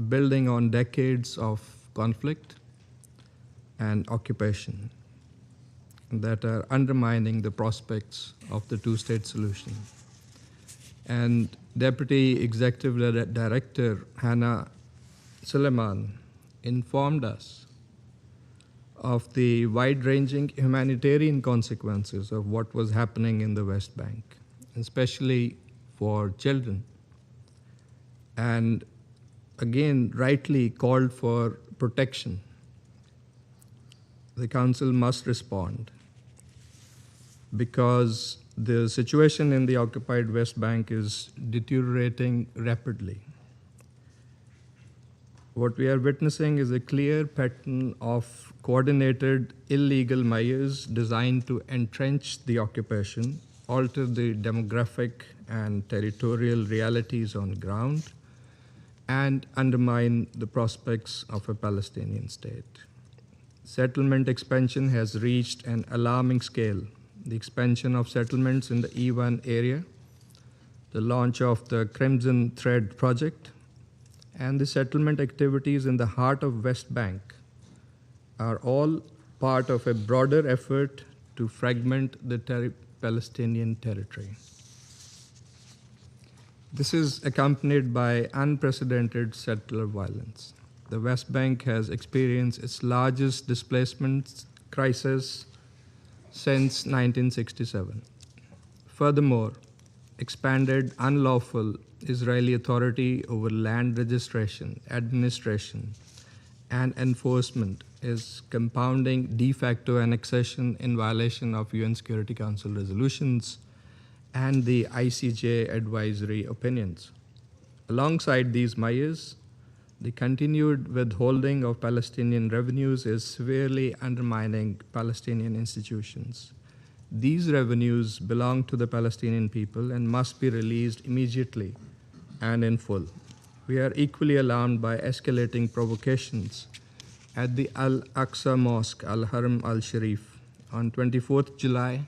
building on decades of conflict and occupation that are undermining the prospects of the two-state solution. And Deputy Executive Director Hannah Suleiman informed us of the wide-ranging humanitarian consequences of what was happening in the West Bank, especially for children, and again rightly called for protection. The Council must respond because the situation in the occupied West Bank is deteriorating rapidly. What we are witnessing is a clear pattern of coordinated illegal measures designed to entrench the occupation, alter the demographic and territorial realities on ground, and undermine the prospects of a Palestinian state. Settlement expansion has reached an alarming scale. The expansion of settlements in the E1 area, the launch of the Crimson Thread project, and the settlement activities in the heart of West Bank are all part of a broader effort to fragment the Palestinian territory. This is accompanied by unprecedented settler violence. The West Bank has experienced its largest displacement crisis since 1967. Furthermore, expanded unlawful Israeli authority over land registration, administration, and enforcement is compounding de facto annexation in violation of UN Security Council resolutions and the ICJ advisory opinions. Alongside these measures, the continued withholding of Palestinian revenues is severely undermining Palestinian institutions. These revenues belong to the Palestinian people and must be released immediately and in full. We are equally alarmed by escalating provocations at the Al-Aqsa Mosque, Al-Haram Al-Sharif. On 24th July,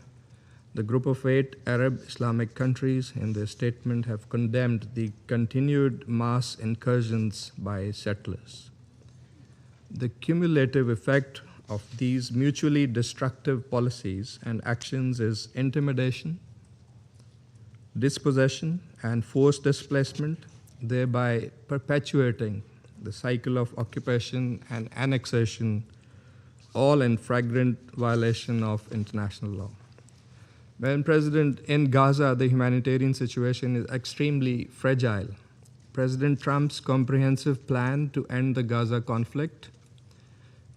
the group of 8 Arab Islamic countries in their statement have condemned the continued mass incursions by settlers. The cumulative effect of these mutually destructive policies and actions is intimidation, dispossession, and forced displacement, thereby perpetuating the cycle of occupation and annexation, all in flagrant violation of international law. Madam President, in Gaza, the humanitarian situation is extremely fragile. President Trump's comprehensive plan to end the Gaza conflict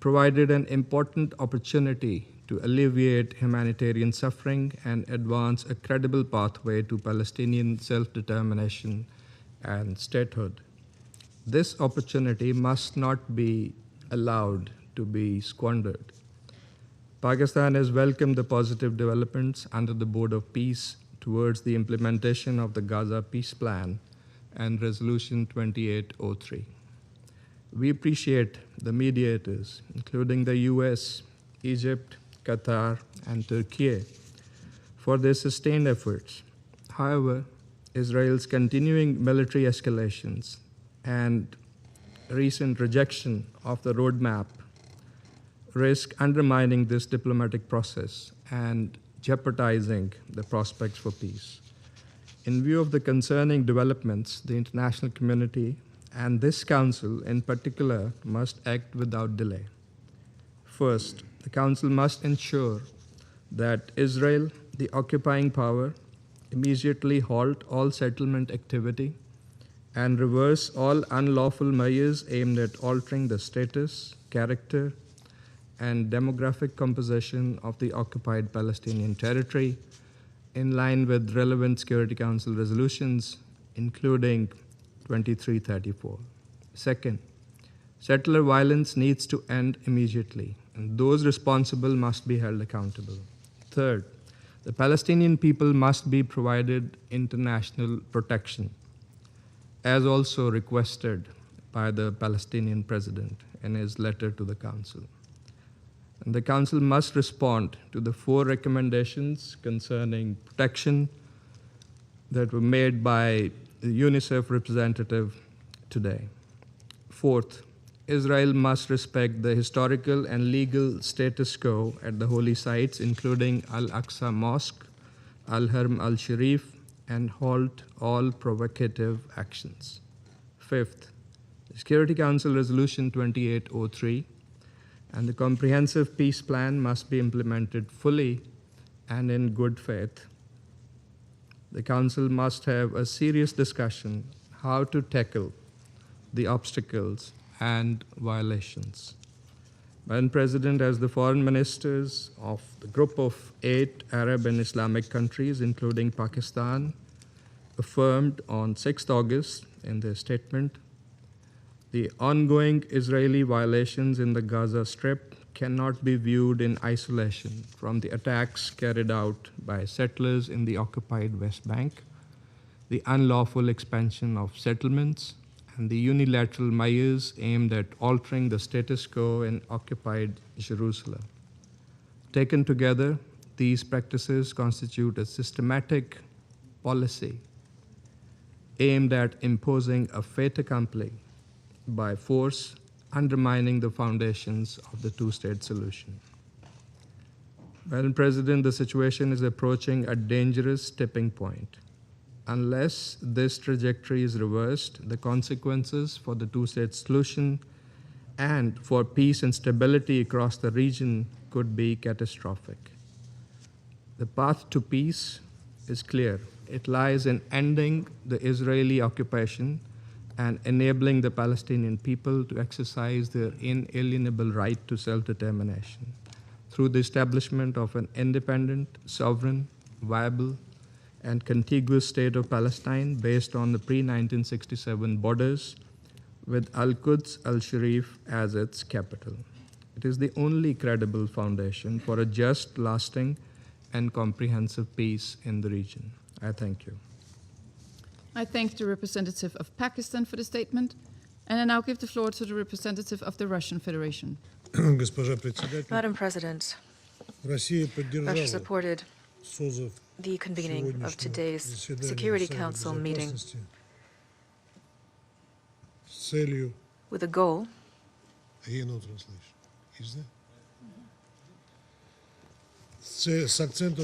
provided an important opportunity to alleviate humanitarian suffering and advance a credible pathway to Palestinian self-determination and statehood. This opportunity must not be allowed to be squandered. Pakistan has welcomed the positive developments under the Board of Peace towards the implementation of the Gaza Peace Plan and Resolution 2803. We appreciate the mediators, including the US, Egypt, Qatar, and Turkey, for their sustained efforts. However, Israel's continuing military escalations and recent rejection of the roadmap risk undermining this diplomatic process and jeopardizing the prospects for peace. In view of the concerning developments, the international community and this Council in particular must act without delay. First, the Council must ensure that Israel, the occupying power, immediately halt all settlement activity and reverse all unlawful measures aimed at altering the status, character, and demographic composition of the occupied Palestinian territory in line with relevant Security Council resolutions, including 2334. Second, settler violence needs to end immediately, and those responsible must be held accountable. Third, the Palestinian people must be provided international protection, as also requested by the Palestinian president in his letter to the Council. And the Council must respond to the 4 recommendations concerning protection that were made by the UNICEF representative today. Fourth, Israel must respect the historical and legal status quo at the holy sites, including Al-Aqsa Mosque, Al-Haram Al-Sharif, and halt all provocative actions. Fifth, Security Council Resolution 2803 and the comprehensive peace plan must be implemented fully and in good faith. The Council must have a serious discussion how to tackle the obstacles and violations. Madam President, as the foreign ministers of the group of 8 Arab and Islamic countries, including Pakistan, affirmed on 6th August in their statement, the ongoing Israeli violations in the Gaza Strip cannot be viewed in isolation from the attacks carried out by settlers in the occupied West Bank, the unlawful expansion of settlements, and the unilateral measures aimed at altering the status quo in occupied Jerusalem. Taken together, these practices constitute a systematic policy aimed at imposing a fait accompli by force, undermining the foundations of the two-state solution. Madam President, the situation is approaching a dangerous tipping point. Unless this trajectory is reversed, the consequences for the two-state solution and for peace and stability across the region could be catastrophic. The path to peace is clear. It lies in ending the Israeli occupation and enabling the Palestinian people to exercise their inalienable right to self-determination through the establishment of an independent, sovereign, viable, and contiguous state of Palestine based on the pre-1967 borders with Al-Quds al-Sharif as its capital. It is the only credible foundation for a just, lasting, and comprehensive peace in the region. I thank you. I thank the representative of Pakistan for the statement, and I now give the floor to the representative of the Russian Federation. Madam President, Russia supported the convening of today's Security Council meeting with a goal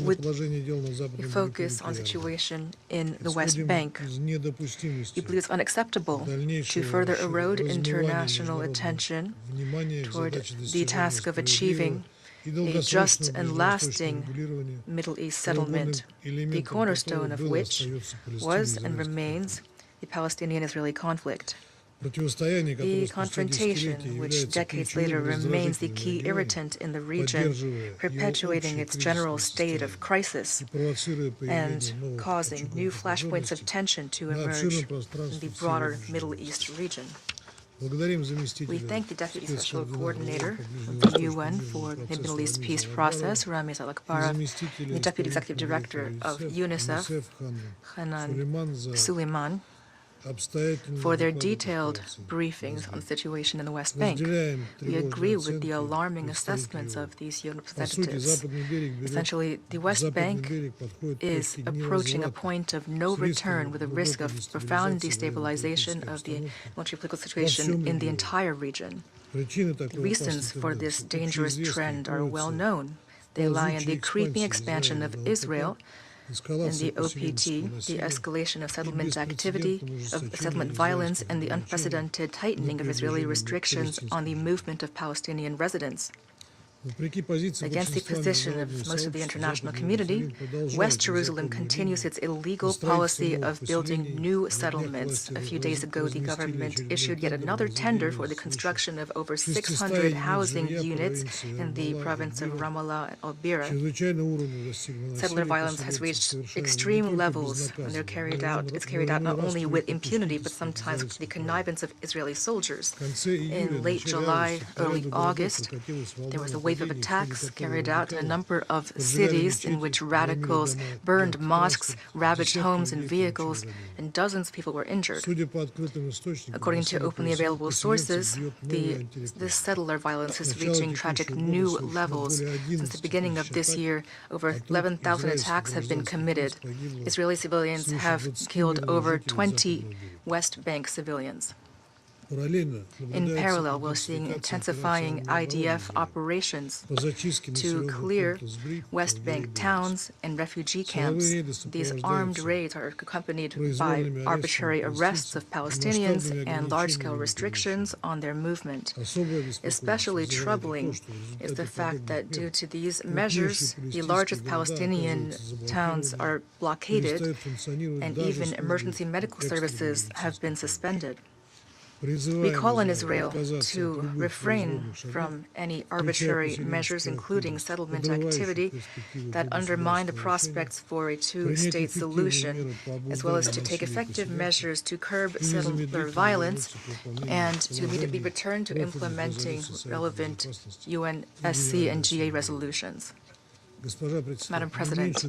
with a focus on situation in the West Bank. We believe it's unacceptable to further erode international attention toward the task of achieving a just and lasting Middle East settlement, the cornerstone of which was and remains the Palestinian-Israeli conflict. The confrontation, which decades later remains the key irritant in the region, perpetuating its general state of crisis and causing new flashpoints of tension to emerge in the broader Middle East region. We thank the Deputy Special Coordinator of the UN for the Middle East peace process, Ramiz Alakbarov, and the Deputy Executive Director of UNICEF, Hanan Suleiman, for their detailed briefings on the situation in the West Bank. We agree with the alarming assessments of these UN representatives. Essentially, the West Bank is approaching a point of no return with a risk of profound destabilization of the military political situation in the entire region. The reasons for this dangerous trend are well known. They lie in the creeping expansion of Israel in the OPT, the escalation of settlement activity, of settlement violence, and the unprecedented tightening of Israeli restrictions on the movement of Palestinian residents. Against the position of most of the international community, West Jerusalem continues its illegal policy of building new settlements. A few days ago, the government issued yet another tender for the construction of over 600 housing units in the province of Ramallah and Al-Bira. Settler violence has reached extreme levels, and it's carried out not only with impunity, but sometimes with the connivance of Israeli soldiers. In late July, early August, there was a wave of attacks carried out in a number of cities in which radicals burned mosques, ravaged homes and vehicles, and dozens of people were injured. According to openly available sources, this settler violence is reaching tragic new levels. Since the beginning of this year, over 11,000 attacks have been committed. Israeli civilians have killed over 20 West Bank civilians. In parallel, we're seeing intensifying IDF operations to clear West Bank towns and refugee camps. These armed raids are accompanied by arbitrary arrests of Palestinians and large-scale restrictions on their movement. Especially troubling is the fact that due to these measures, the largest Palestinian towns are blockaded, and even emergency medical services have been suspended. We call on Israel to refrain from any arbitrary measures, including settlement activity, that undermine the prospects for a two-state solution, as well as to take effective measures to curb settler violence and to immediately return to implementing relevant UNSC and GA resolutions. Madam President,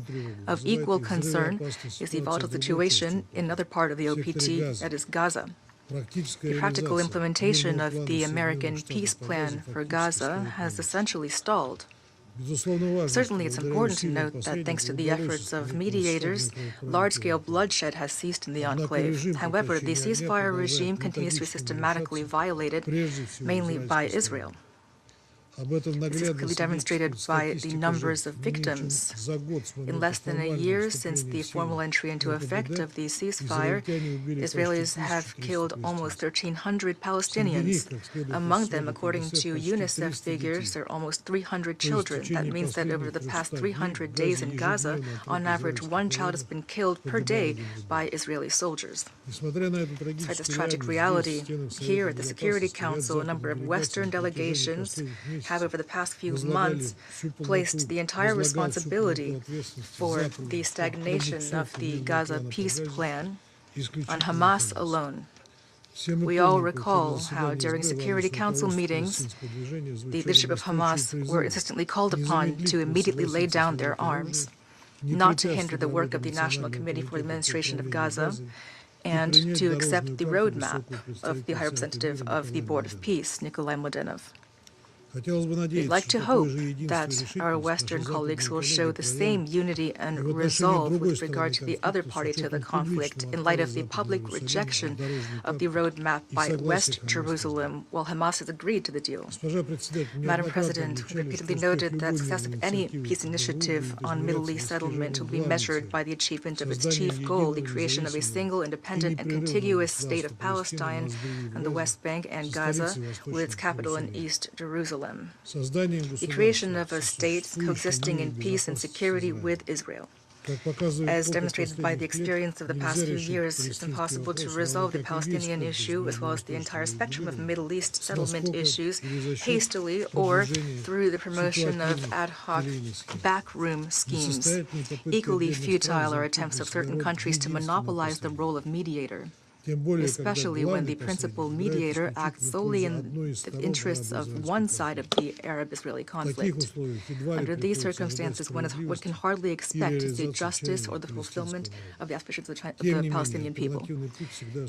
of equal concern is the volatile situation in another part of the OPT, that is Gaza. The practical implementation of the American peace plan for Gaza has essentially stalled. Certainly, it's important to note that thanks to the efforts of mediators, large-scale bloodshed has ceased in the enclave. However, the ceasefire regime continues to be systematically violated, mainly by Israel. This is clearly demonstrated by the numbers of victims. In less than a year since the formal entry into effect of the ceasefire, Israelis have killed almost 1,300 Palestinians. Among them, according to UNICEF figures, there are almost 300 children. That means that over the past 300 days in Gaza, on average, one child has been killed per day by Israeli soldiers. Despite this tragic reality, here at the Security Council, a number of Western delegations have over the past few months placed the entire responsibility for the stagnation of the Gaza peace plan on Hamas alone. We all recall how during Security Council meetings, the leadership of Hamas were insistently called upon to immediately lay down their arms, not to hinder the work of the National Committee for the Administration of Gaza, and to accept the roadmap of the High Representative of the Board of Peace, Nikolai Mladenov. We'd like to hope that our Western colleagues will show the same unity and resolve with regard to the other party to the conflict in light of the public rejection of the roadmap by West Jerusalem, while Hamas has agreed to the deal. Madam President, we repeatedly noted that success of any peace initiative on Middle East settlement will be measured by the achievement of its chief goal, the creation of a single, independent, and contiguous state of Palestine on the West Bank and Gaza, with its capital in East Jerusalem. The creation of a state coexisting in peace and security with Israel. As demonstrated by the experience of the past few years, it's impossible to resolve the Palestinian issue, as well as the entire spectrum of Middle East settlement issues, hastily or through the promotion of ad hoc backroom schemes. Equally futile are attempts of certain countries to monopolize the role of mediator, especially when the principal mediator acts solely in the interests of one side of the Arab-Israeli conflict. Under these circumstances, one can hardly expect to see justice or the fulfillment of the aspirations of the Palestinian people.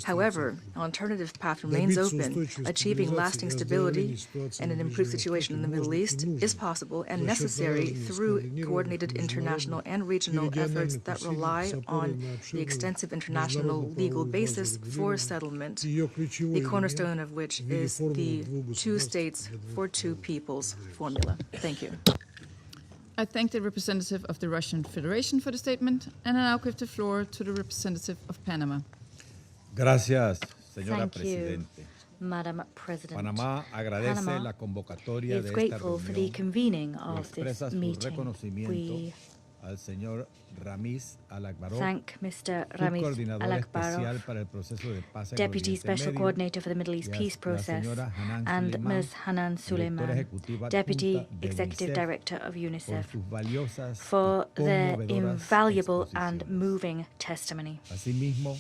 However, an alternative path remains open. Achieving lasting stability and an improved situation in the Middle East is possible and necessary through coordinated international and regional efforts that rely on the extensive international legal basis for settlement, the cornerstone of which is the two states for two peoples formula. Thank you. I thank the representative of the Russian Federation for the statement, and I now give the floor to the representative of Panama. Gracias, señora Thank you, Presidente. Madam President. Panamá agradece Panama la convocatoria is de esta grateful for the reunión convening y of this expresa su meeting. reconocimiento We al señor Ramiz Alakbarov, thank Mr. Ramiz subcoordinador especial Alakbarov, para el proceso de paz en Deputy Oriente Special Medio, Coordinator for the Middle East y a Peace la Process, señora Hanan and Suleiman, Ms. Hanan directora Suleiman, ejecutiva Deputy adjunta de Executive UNICEF, Director of por UNICEF, sus valiosas for y their conmovedoras invaluable and exposiciones. moving testimony. Asimismo,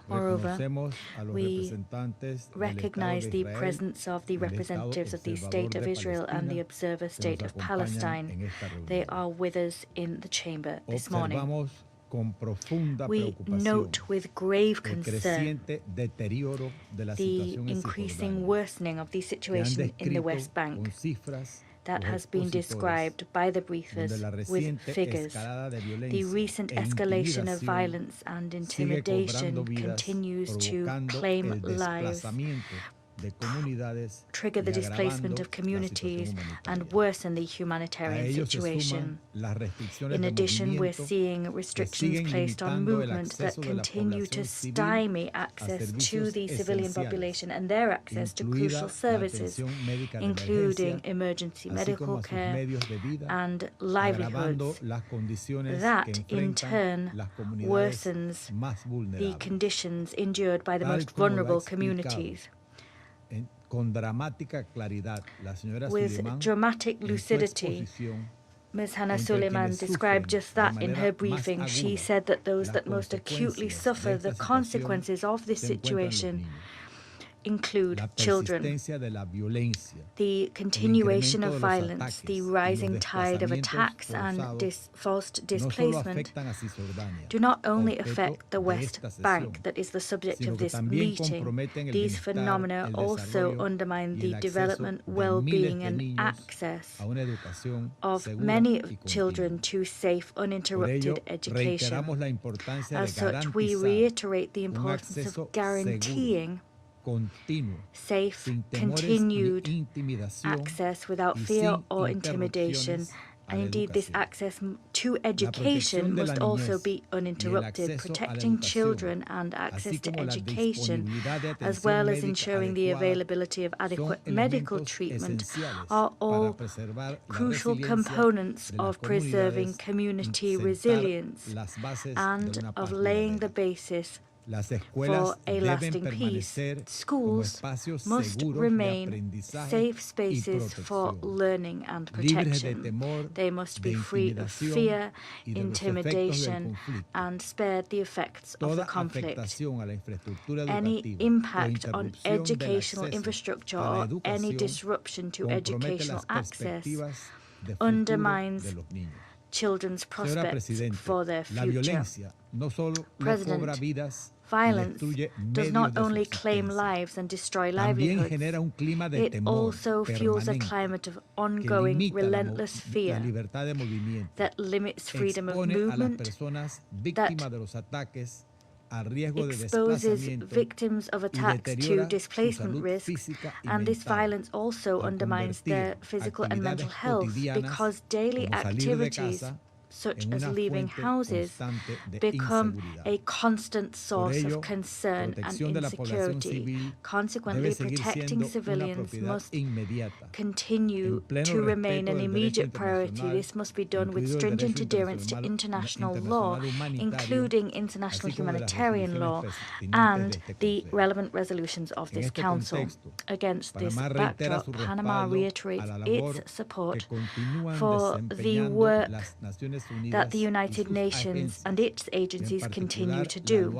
Moreover, reconocemos a los we representantes del recognize Estado de the Israel presence of the y del Estado representatives of the observador State de of Israel and the Palestina Observer que State nos of acompañan Palestine. en esta They reunión. are with us in the chamber this morning. Observamos con profunda We preocupación note with grave el concern creciente deterioro de la the situación en increasing Cisjordania, worsening of the que han situation in the descrito West Bank con cifras that los has been expositores, described by the donde briefers la with reciente figures. escalada de The violencia recent e escalation of intimidación violence and sigue intimidation cobrando vidas, continues to provocando claim el lives, desplazamiento trigger the displacement of communities and worsen the humanitarian situation. In addition, we're seeing restrictions placed on movement that continue to stymie access to the civilian population and their access to crucial services, including emergency medical care and livelihoods. That, in turn, worsens the conditions endured by the most vulnerable communities. With dramatic lucidity, Ms. Hannah Suleiman described just that in her briefing. She said that those that most acutely suffer the consequences of this situation include children. The continuation of violence, the rising tide of attacks and forced displacement do not only affect the West Bank that is the subject of this meeting. These phenomena also undermine the development, well-being and access of many children to safe, uninterrupted education. As such, we reiterate the importance of guaranteeing safe, continued access without fear or intimidation. And indeed, this access to education must also be uninterrupted. Protecting children and access to education, as well as ensuring the availability of adequate medical treatment, are all crucial components of preserving community resilience and of laying the basis for a lasting peace. Schools must remain safe spaces for learning and protection. They must be free of fear, intimidation, and spared the effects of the conflict. Any impact on educational infrastructure or any disruption to educational access undermines children's prospects for their future. President, violence does not only claim lives and destroy livelihoods, it also fuels a climate of ongoing, relentless fear that limits freedom of movement, that exposes victims of attacks to displacement risks, and this violence also undermines their physical and mental health because daily activities such as leaving houses, become a constant source of concern and insecurity. Consequently, protecting civilians must continue to remain an immediate priority. This must be done with stringent adherence to international law, including international humanitarian law, and the relevant resolutions of this Council. Against this backdrop, Panama reiterates its support for the work that the United Nations and its agencies continue to do.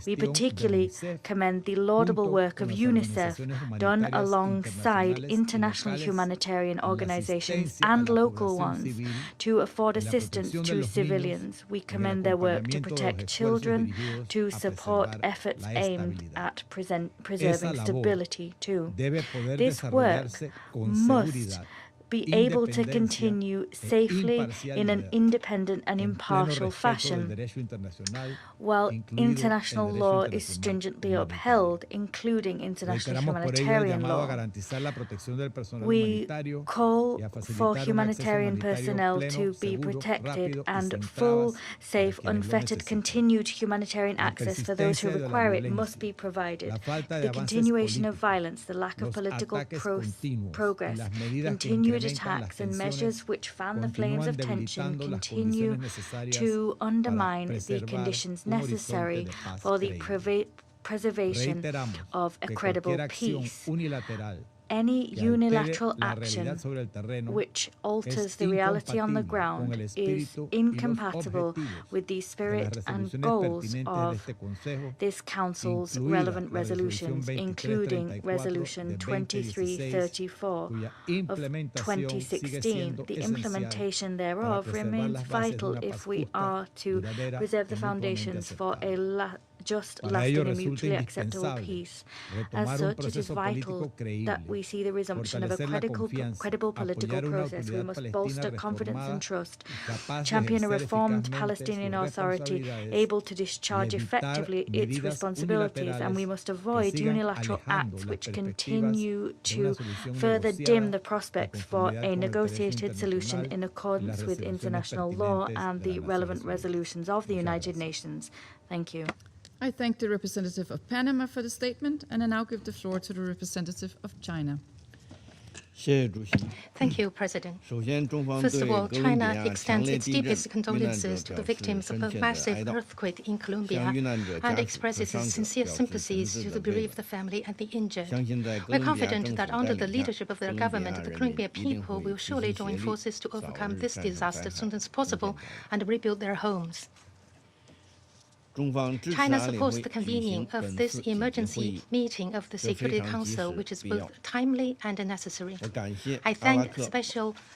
We particularly commend the laudable work of UNICEF done alongside international humanitarian organizations and local ones to afford assistance to civilians. We commend their work to protect children, to support efforts aimed at preserving stability too. This work must be able to continue safely in an independent and impartial fashion, while international law is stringently upheld, including international humanitarian law. We call for humanitarian personnel to be protected and full, safe, unfettered, continued humanitarian access for those who require it must be provided. The continuation of violence, the lack of political progress, continued attacks and measures which fan the flames of tension continue to undermine the conditions necessary for the preservation of a credible peace. Any unilateral action which alters the reality on the ground is incompatible with the spirit and goals of this Council's relevant resolutions, including Resolution 2334 of 2016. The implementation thereof remains vital if we are to preserve the foundations for a just, lasting and mutually acceptable peace. As such, it is vital that we see the resumption of a credible political process. We must bolster confidence and trust, champion a reformed Palestinian Authority able to discharge effectively its responsibilities, and we must avoid unilateral acts which continue to further dim the prospects for a negotiated solution in accordance with international law and the relevant resolutions of the United Nations. Thank you. I thank the representative of Panama for the statement, and I now give the floor to the representative of China. Thank you, President. First of all, China extends its deepest condolences to the victims of the massive earthquake in Colombia and expresses its sincere sympathies to the bereaved family and the injured. We're confident that under the leadership of their government, the Colombian people will surely join forces to overcome this disaster as soon as possible and rebuild their homes. China supports the convening of this emergency meeting of the Security Council, which is both timely and necessary. I thank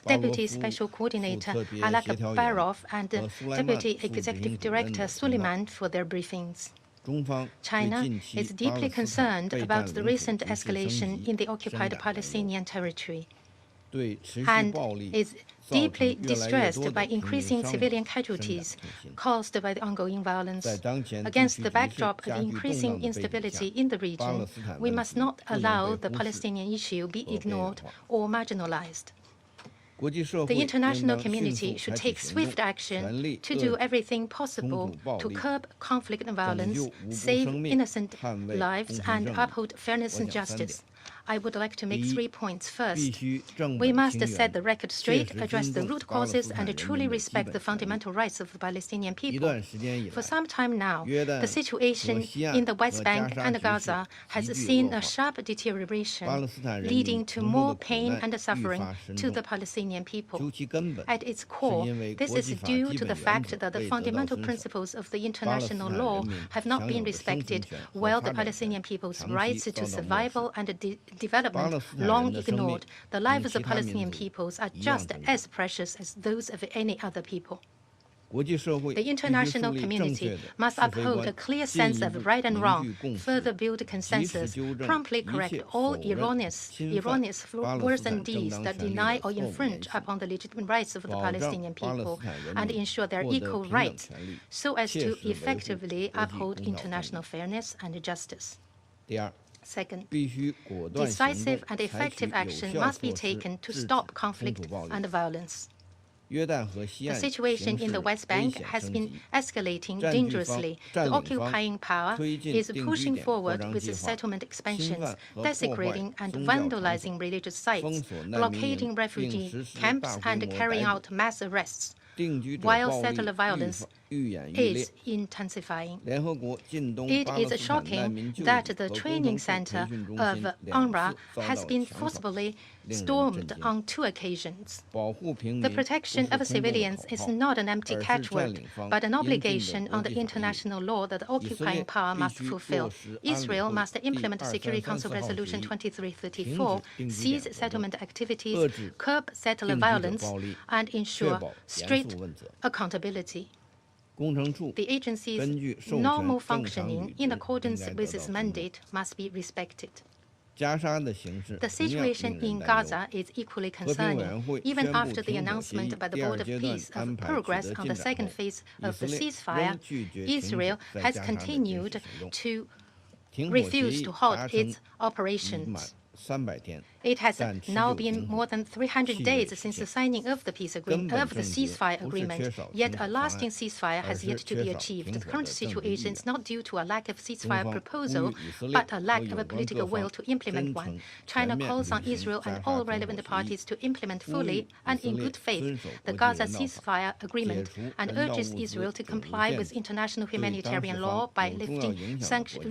Deputy Special Coordinator Alak Barov and Deputy Executive Director Suleiman for their briefings. China is deeply concerned about the recent escalation in the occupied Palestinian territory and is deeply distressed by increasing civilian casualties caused by the ongoing violence. Against the backdrop of increasing instability in the region, we must not allow the Palestinian issue be ignored or marginalized. The international community should take swift action to do everything possible to curb conflict and violence, save innocent lives, and uphold fairness and justice. I would like to make 3 points. First, we must set the record straight, address the root causes, and truly respect the fundamental rights of the Palestinian people. For some time now, the situation in the West Bank and Gaza has seen a sharp deterioration, leading to more pain and suffering to the Palestinian people. At its core, this is due to the fact that the fundamental principles of the international law have not been respected, while the Palestinian people's rights to survival and development long ignored. The lives of Palestinian peoples are just as precious as those of any other people. The international community must uphold a clear sense of right and wrong, further build consensus, promptly correct all erroneous words and deeds that deny or infringe upon the legitimate rights of the Palestinian people, and ensure their equal rights, so as to effectively uphold international fairness and justice. Second, decisive and effective action must be taken to stop conflict and violence. The situation in the West Bank has been escalating dangerously. The occupying power is pushing forward with settlement expansions, desecrating and vandalizing religious sites, blockading refugee camps, and carrying out mass arrests, while settler violence is intensifying. It is shocking that the training center of UNRWA has been forcibly stormed on 2 occasions. The protection of civilians is not an empty catchword, but an obligation under international law that the occupying power must fulfill. Israel must implement Security Council Resolution 2334, cease settlement activities, curb settler violence, and ensure strict accountability. The agency's normal functioning in accordance with its mandate must be respected. The situation in Gaza is equally concerning. Even after the announcement by the Board of Peace of progress on the second phase of the ceasefire, Israel has continued to refuse to halt its operations. It has now been more than 300 days since the signing of the ceasefire agreement, yet a lasting ceasefire has yet to be achieved. The current situation is not due to a lack of ceasefire proposal, but a lack of a political will to implement one. China calls on Israel and all relevant parties to implement fully and in good faith the Gaza ceasefire agreement, and urges Israel to comply with international humanitarian law by lifting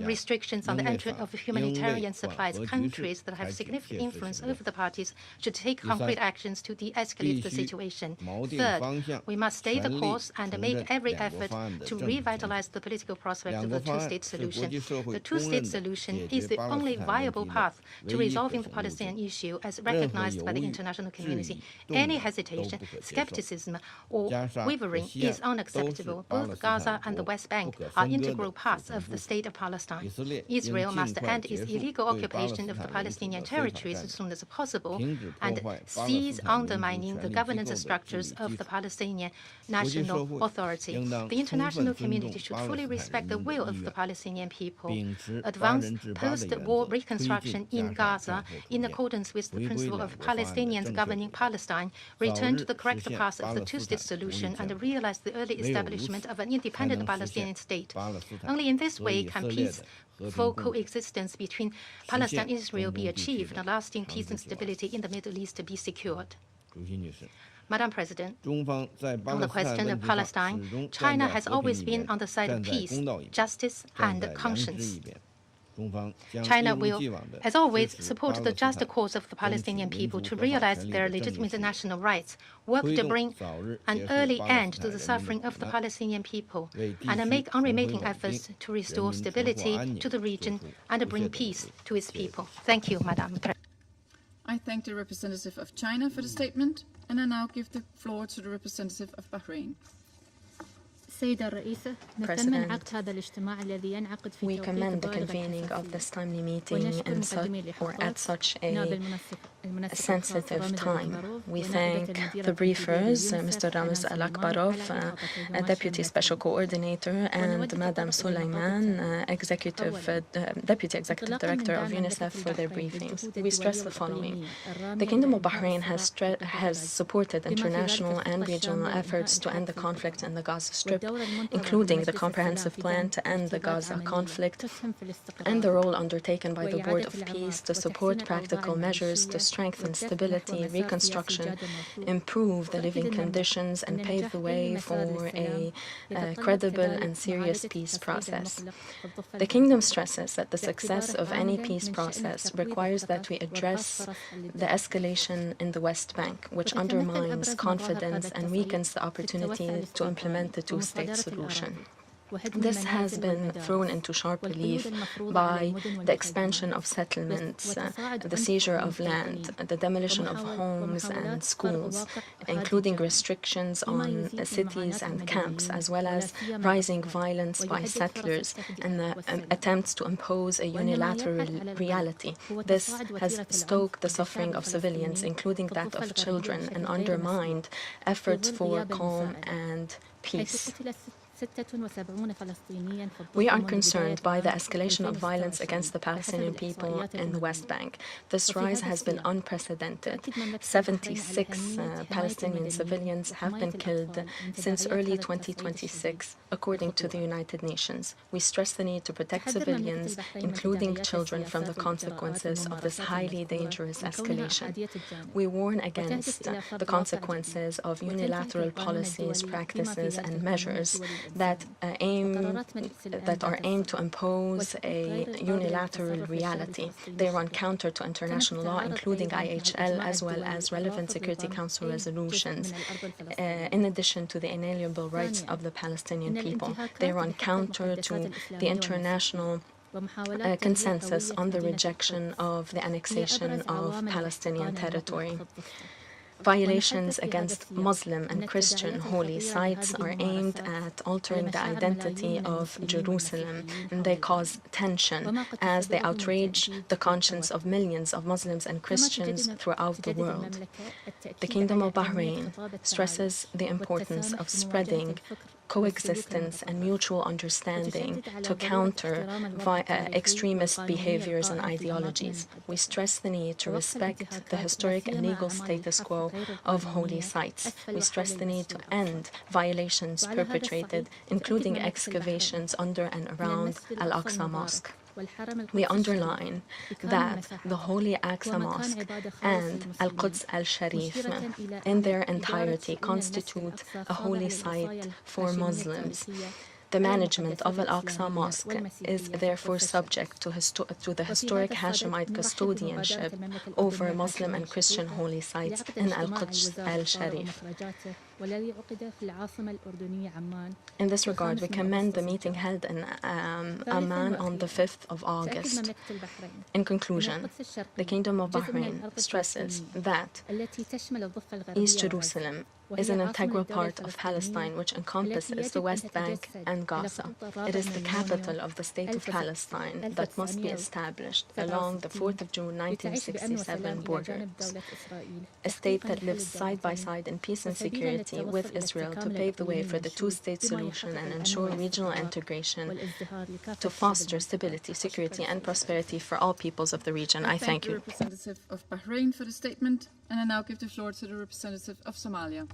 restrictions on the entry of humanitarian supplies. Countries that have significant influence over the parties should take concrete actions to de-escalate the situation. Third, we must stay the course and make every effort to revitalize the political prospect of the two-state solution. The two-state solution is the only viable path to resolving the Palestinian issue as recognized by the international community. Any hesitation, skepticism, or wavering is unacceptable. Both Gaza and the West Bank are integral parts of the state of Palestine. Israel must end its illegal occupation of the Palestinian territories as soon as possible and cease undermining the governance structures of the Palestinian National Authority. The international community should fully respect the will of the Palestinian people, advance post-war reconstruction in Gaza in accordance with the principle of Palestinians governing Palestine, return to the correct path of the two-state solution, and realize the early establishment of an independent Palestinian state. Only in this way can peaceful coexistence between Palestine and Israel be achieved, and lasting peace and stability in the Middle East be secured. Madam President, on the question of Palestine, China has always been on the side of peace, justice, and conscience. China will, as always, support the just cause of the Palestinian people to realize their legitimate national rights, work to bring an early end to the suffering of the Palestinian people, and make unremitting efforts to restore stability to the region and bring peace to its people. Thank you, Madam President. I thank the representative of China for the statement, and I now give the floor to the representative of Bahrain. President, we commend the convening of this timely meeting at such a sensitive time. We thank the briefers, Mr. Ramiz Al-Akbarov, Deputy Special Coordinator, and Madam Sulaiman, Deputy Executive Director of UNICEF, for their briefings. We stress the following. The Kingdom of Bahrain has supported international and regional efforts to end the conflict in the Gaza Strip, including the comprehensive plan to end the Gaza conflict and the role undertaken by the Board of Peace to support practical measures to strengthen stability, reconstruction, improve the living conditions, and pave the way for a credible and serious peace process. The Kingdom stresses that the success of any peace process requires that we address the escalation in the West Bank, which undermines confidence and weakens the opportunity to implement the two-state solution. This has been thrown into sharp relief by the expansion of settlements, the seizure of land, the demolition of homes and schools, including restrictions on cities and camps, as well as rising violence by settlers and the attempts to impose a unilateral reality. This has stoked the suffering of civilians, including that of children, and undermined efforts for calm and peace. We are concerned by the escalation of violence against the Palestinian people in the West Bank. This rise has been unprecedented. 76 Palestinian civilians have been killed since early 2026, according to the United Nations. We stress the need to protect civilians, including children, from the consequences of this highly dangerous escalation. We warn against the consequences of unilateral policies, practices, and measures that are aimed to impose a unilateral reality. They run counter to international law, including IHL, as well as relevant Security Council resolutions, in addition to the inalienable rights of the Palestinian people. They run counter to the international consensus on the rejection of the annexation of Palestinian territory. Violations against Muslim and Christian holy sites are aimed at altering the identity of Jerusalem, and they cause tension as they outrage the conscience of millions of Muslims and Christians throughout the world. The Kingdom of Bahrain stresses the importance of spreading coexistence and mutual understanding to counter extremist behaviors and ideologies. We stress the need to respect the historic and legal status quo of holy sites. We stress the need to end violations perpetrated, including excavations under and around Al-Aqsa Mosque. We underline that the Holy Aqsa Mosque and Al-Quds al-Sharif in their entirety constitute a holy site for Muslims. The management of Al-Aqsa Mosque is therefore subject to the historic Hashemite custodianship over Muslim and Christian holy sites in Al-Quds al-Sharif. In this regard, we commend the meeting held in Amman on the 5th of August. In conclusion, the Kingdom of Bahrain stresses that East Jerusalem is an integral part of Palestine, which encompasses the West Bank and Gaza. It is the capital of the State of Palestine that must be established along the 4th of June 1967 borders, a state that lives side by side in peace and security with Israel to pave the way for the two-state solution and ensure regional integration to foster stability, security, and prosperity for all peoples of the region. I thank you. the representative of Bahrain for the statement, and I now give the floor to the representative of Somalia.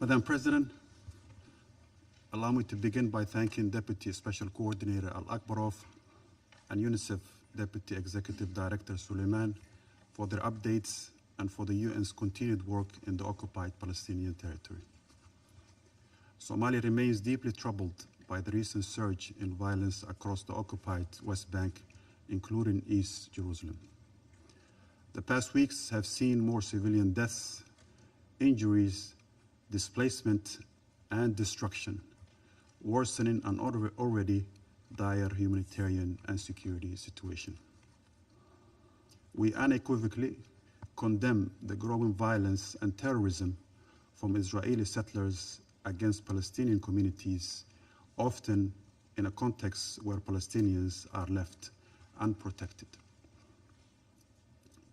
Madam President, allow me to begin by thanking Deputy Special Coordinator Al-Akbarov and UNICEF Deputy Executive Director Suleiman for their updates and for the UN's continued work in the occupied Palestinian territory. Somalia remains deeply troubled by the recent surge in violence across the occupied West Bank, including East Jerusalem. The past weeks have seen more civilian deaths, injuries, displacement, and destruction, worsening an already dire humanitarian and security situation. We unequivocally condemn the growing violence and terrorism from Israeli settlers against Palestinian communities, often in a context where Palestinians are left unprotected.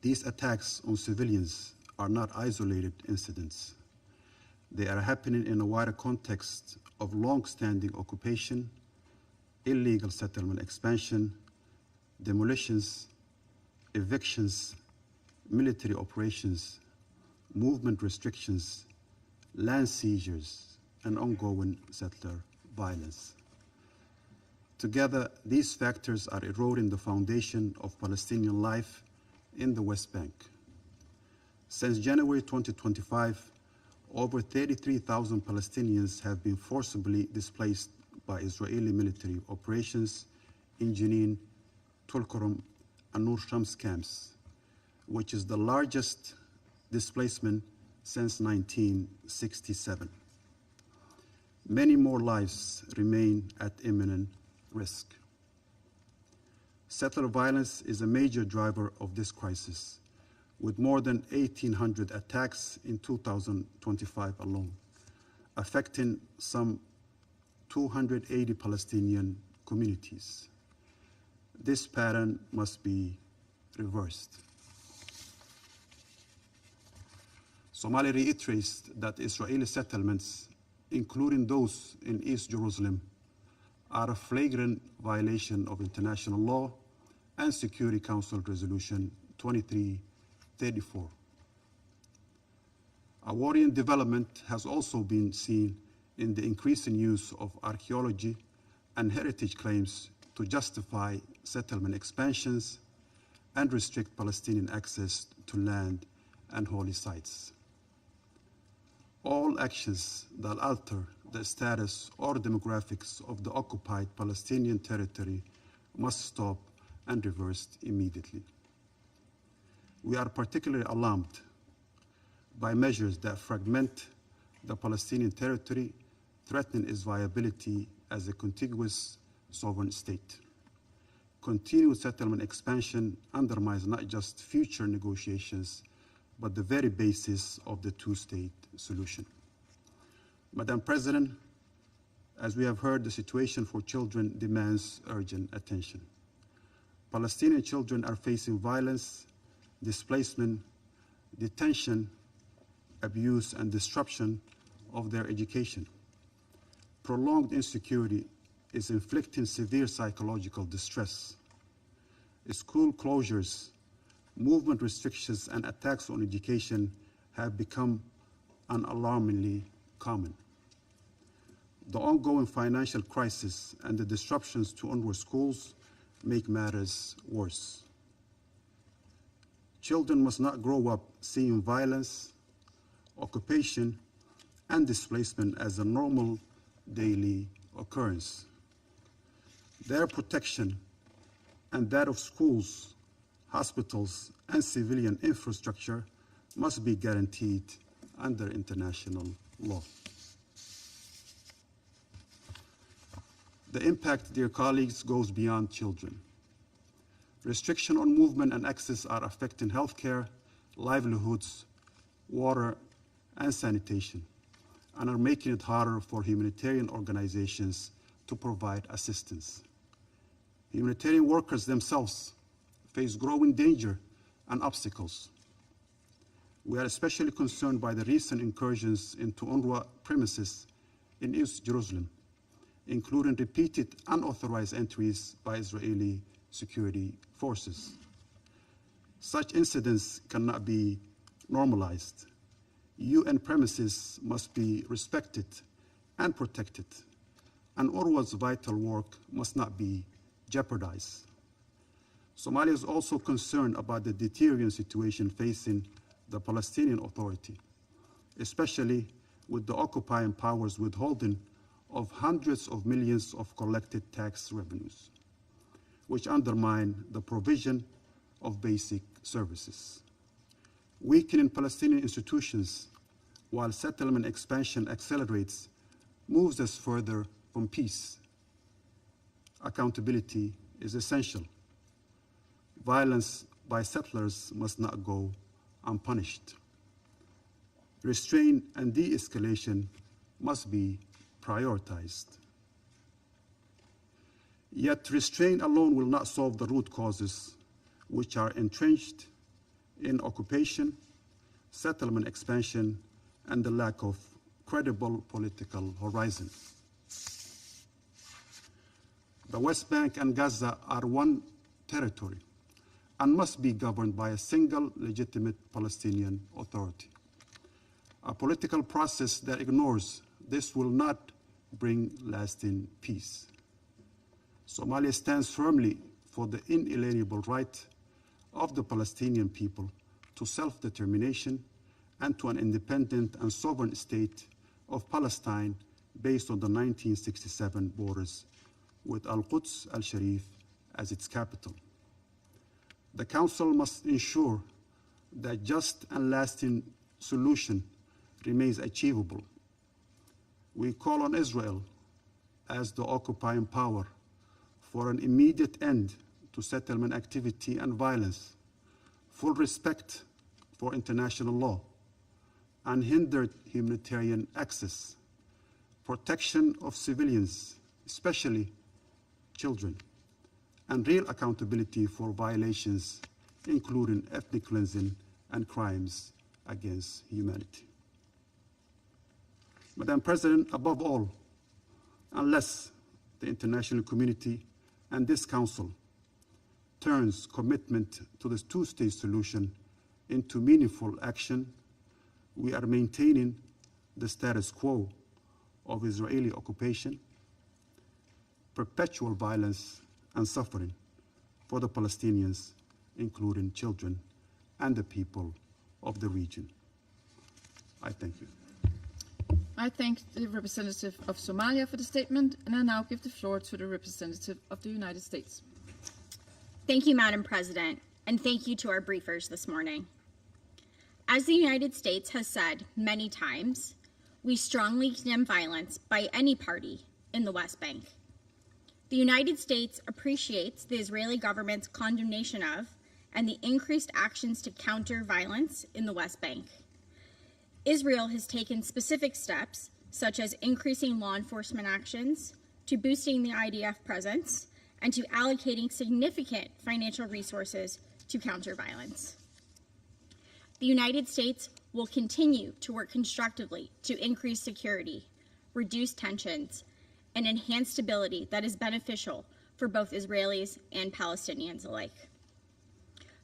These attacks on civilians are not isolated incidents. They are happening in a wider context of long-standing occupation, illegal settlement expansion, demolitions, evictions, military operations, movement restrictions, land seizures, and ongoing settler violence. Together, these factors are eroding the foundation of Palestinian life in the West Bank. Since January 2025, over 33,000 Palestinians have been forcibly displaced by Israeli military operations in Jenin, Tulkarm, and Nur Shams camps, which is the largest displacement since 1967. Many more lives remain at imminent risk. Settler violence is a major driver of this crisis, with more than 1,800 attacks in 2025 alone, affecting some 280 Palestinian communities. This pattern must be reversed. Somalia reiterates that Israeli settlements, including those in East Jerusalem, are a flagrant violation of international law and Security Council Resolution 2334. A worrying development has also been seen in the increasing use of archaeology and heritage claims to justify settlement expansions and restrict Palestinian access to land and holy sites. All actions that alter the status or demographics of the occupied Palestinian territory must stop and reversed immediately. We are particularly alarmed by measures that fragment the Palestinian territory, threatening its viability as a contiguous sovereign state. Continued settlement expansion undermines not just future negotiations, but the very basis of the two-state solution. Madam President, as we have heard, the situation for children demands urgent attention. Palestinian children are facing violence, displacement, detention, abuse, and disruption of their education. Prolonged insecurity is inflicting severe psychological distress. School closures, movement restrictions, and attacks on education have become alarmingly common. The ongoing financial crisis and the disruptions to UNRWA schools make matters worse. Children must not grow up seeing violence, occupation, and displacement as a normal daily occurrence. Their protection and that of schools, hospitals, and civilian infrastructure must be guaranteed under international law. The impact, dear colleagues, goes beyond children. Restriction on movement and access are affecting healthcare, livelihoods, water, and sanitation, and are making it harder for humanitarian organizations to provide assistance. Humanitarian workers themselves face growing danger and obstacles. We are especially concerned by the recent incursions into UNRWA premises in East Jerusalem, including repeated unauthorized entries by Israeli security forces. Such incidents cannot be normalized. UN premises must be respected and protected, and UNRWA's vital work must not be jeopardized. Somalia is also concerned about the deteriorating situation facing the Palestinian Authority, especially with the occupying powers withholding of hundreds of millions of collected tax revenues, which undermine the provision of basic services. Weakening Palestinian institutions while settlement expansion accelerates moves us further from peace. Accountability is essential. Violence by settlers must not go unpunished. Restraint and de-escalation must be prioritized. Yet restraint alone will not solve the root causes, which are entrenched in occupation, settlement expansion, and the lack of credible political horizon. The West Bank and Gaza are one territory and must be governed by a single legitimate Palestinian Authority. A political process that ignores this will not bring lasting peace. Somalia stands firmly for the inalienable right of the Palestinian people to self-determination and to an independent and sovereign state of Palestine based on the 1967 borders with Al-Quds al-Sharif as its capital. The Council must ensure that just and lasting solution remains achievable. We call on Israel as the occupying power for an immediate end to settlement activity and violence, full respect for international law, unhindered humanitarian access, protection of civilians, especially children, and real accountability for violations, including ethnic cleansing and crimes against humanity. Madam President, above all, unless the international community and this Council turns commitment to the two-state solution into meaningful action, we are maintaining the status quo of Israeli occupation, perpetual violence and suffering for the Palestinians, including children and the people of the region. I thank you. I thank the representative of Somalia for the statement, and I now give the floor to the representative of the United States. Thank you, Madam President, and thank you to our briefers this morning. As the United States has said many times, we strongly condemn violence by any party in the West Bank. The United States appreciates the Israeli government's condemnation of and the increased actions to counter violence in the West Bank. Israel has taken specific steps, such as increasing law enforcement actions, to boosting the IDF presence, and to allocating significant financial resources to counter violence. The United States will continue to work constructively to increase security, reduce tensions, and enhance stability that is beneficial for both Israelis and Palestinians alike.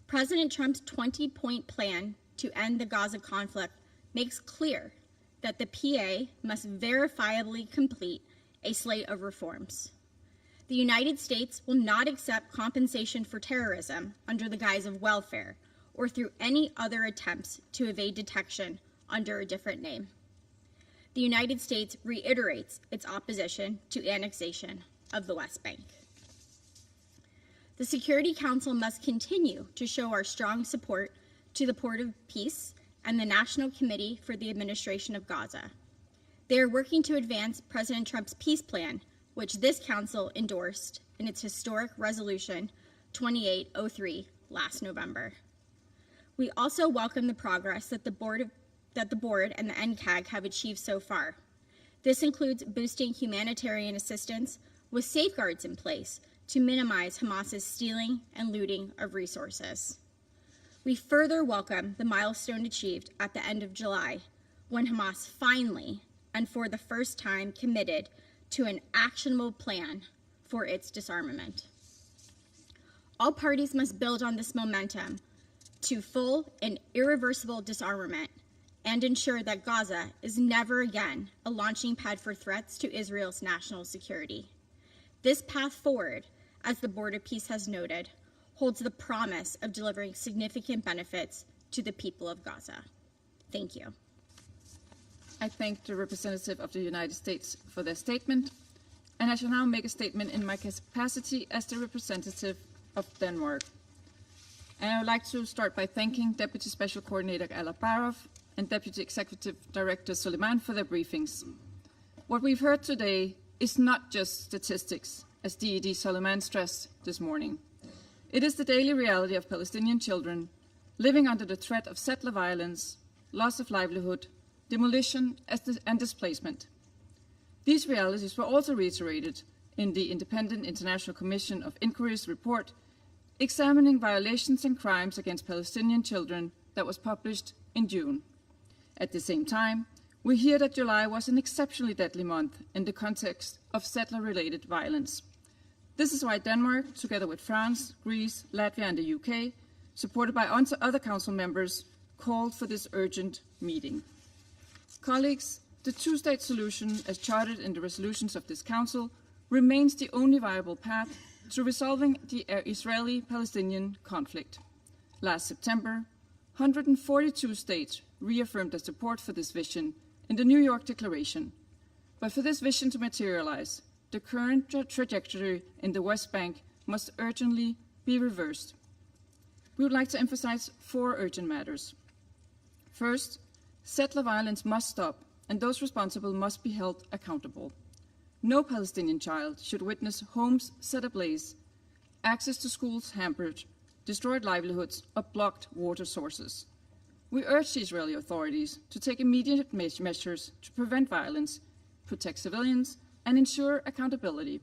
President Trump's 20-point plan to end the Gaza conflict makes clear that the PA must verifiably complete a slate of reforms. The United States will not accept compensation for terrorism under the guise of welfare or through any other attempts to evade detection under a different name. the United States reiterates its opposition to annexation of the West Bank. The Security Council must continue to show our strong support to the Port of Peace and the National Committee for the Administration of Gaza. They are working to advance President Trump's peace plan, which this council endorsed in its historic resolution 2803 last November. We also welcome the progress that the board and the NCAG have achieved so far. This includes boosting humanitarian assistance with safeguards in place to minimize Hamas's stealing and looting of resources. We further welcome the milestone achieved at the end of July, when Hamas finally, and for the first time, committed to an actionable plan for its disarmament. All parties must build on this momentum to full and irreversible disarmament and ensure that Gaza is never again a launching pad for threats to Israel's national security. This path forward, as the Board of Peace has noted, holds the promise of delivering significant benefits to the people of Gaza. Thank you. I thank the representative of the United States for their statement, and I shall now make a statement in my capacity as the representative of Denmark. And I would like to start by thanking Deputy Special Coordinator Alak Barov and Deputy Executive Director Suleiman for their briefings. What we've heard today is not just statistics, as DED Suleiman stressed this morning. It is the daily reality of Palestinian children living under the threat of settler violence, loss of livelihood, demolition, and displacement. These realities were also reiterated in the Independent International Commission of Inquiry's report examining violations and crimes against Palestinian children that was published in June. At the same time, we hear that July was an exceptionally deadly month in the context of settler-related violence. This is why Denmark, together with France, Greece, Latvia, and the UK, supported by other council members, called for this urgent meeting. Colleagues, the two-state solution, as charted in the resolutions of this council, remains the only viable path to resolving the Israeli-Palestinian conflict. Last September, 142 states reaffirmed their support for this vision in the New York Declaration. But for this vision to materialize, the current trajectory in the West Bank must urgently be reversed. We would like to emphasize 4 urgent matters. First, settler violence must stop, and those responsible must be held accountable. No Palestinian child should witness homes set ablaze, access to schools hampered, destroyed livelihoods, or blocked water sources. We urge the Israeli authorities to take immediate measures to prevent violence, protect civilians, and ensure accountability.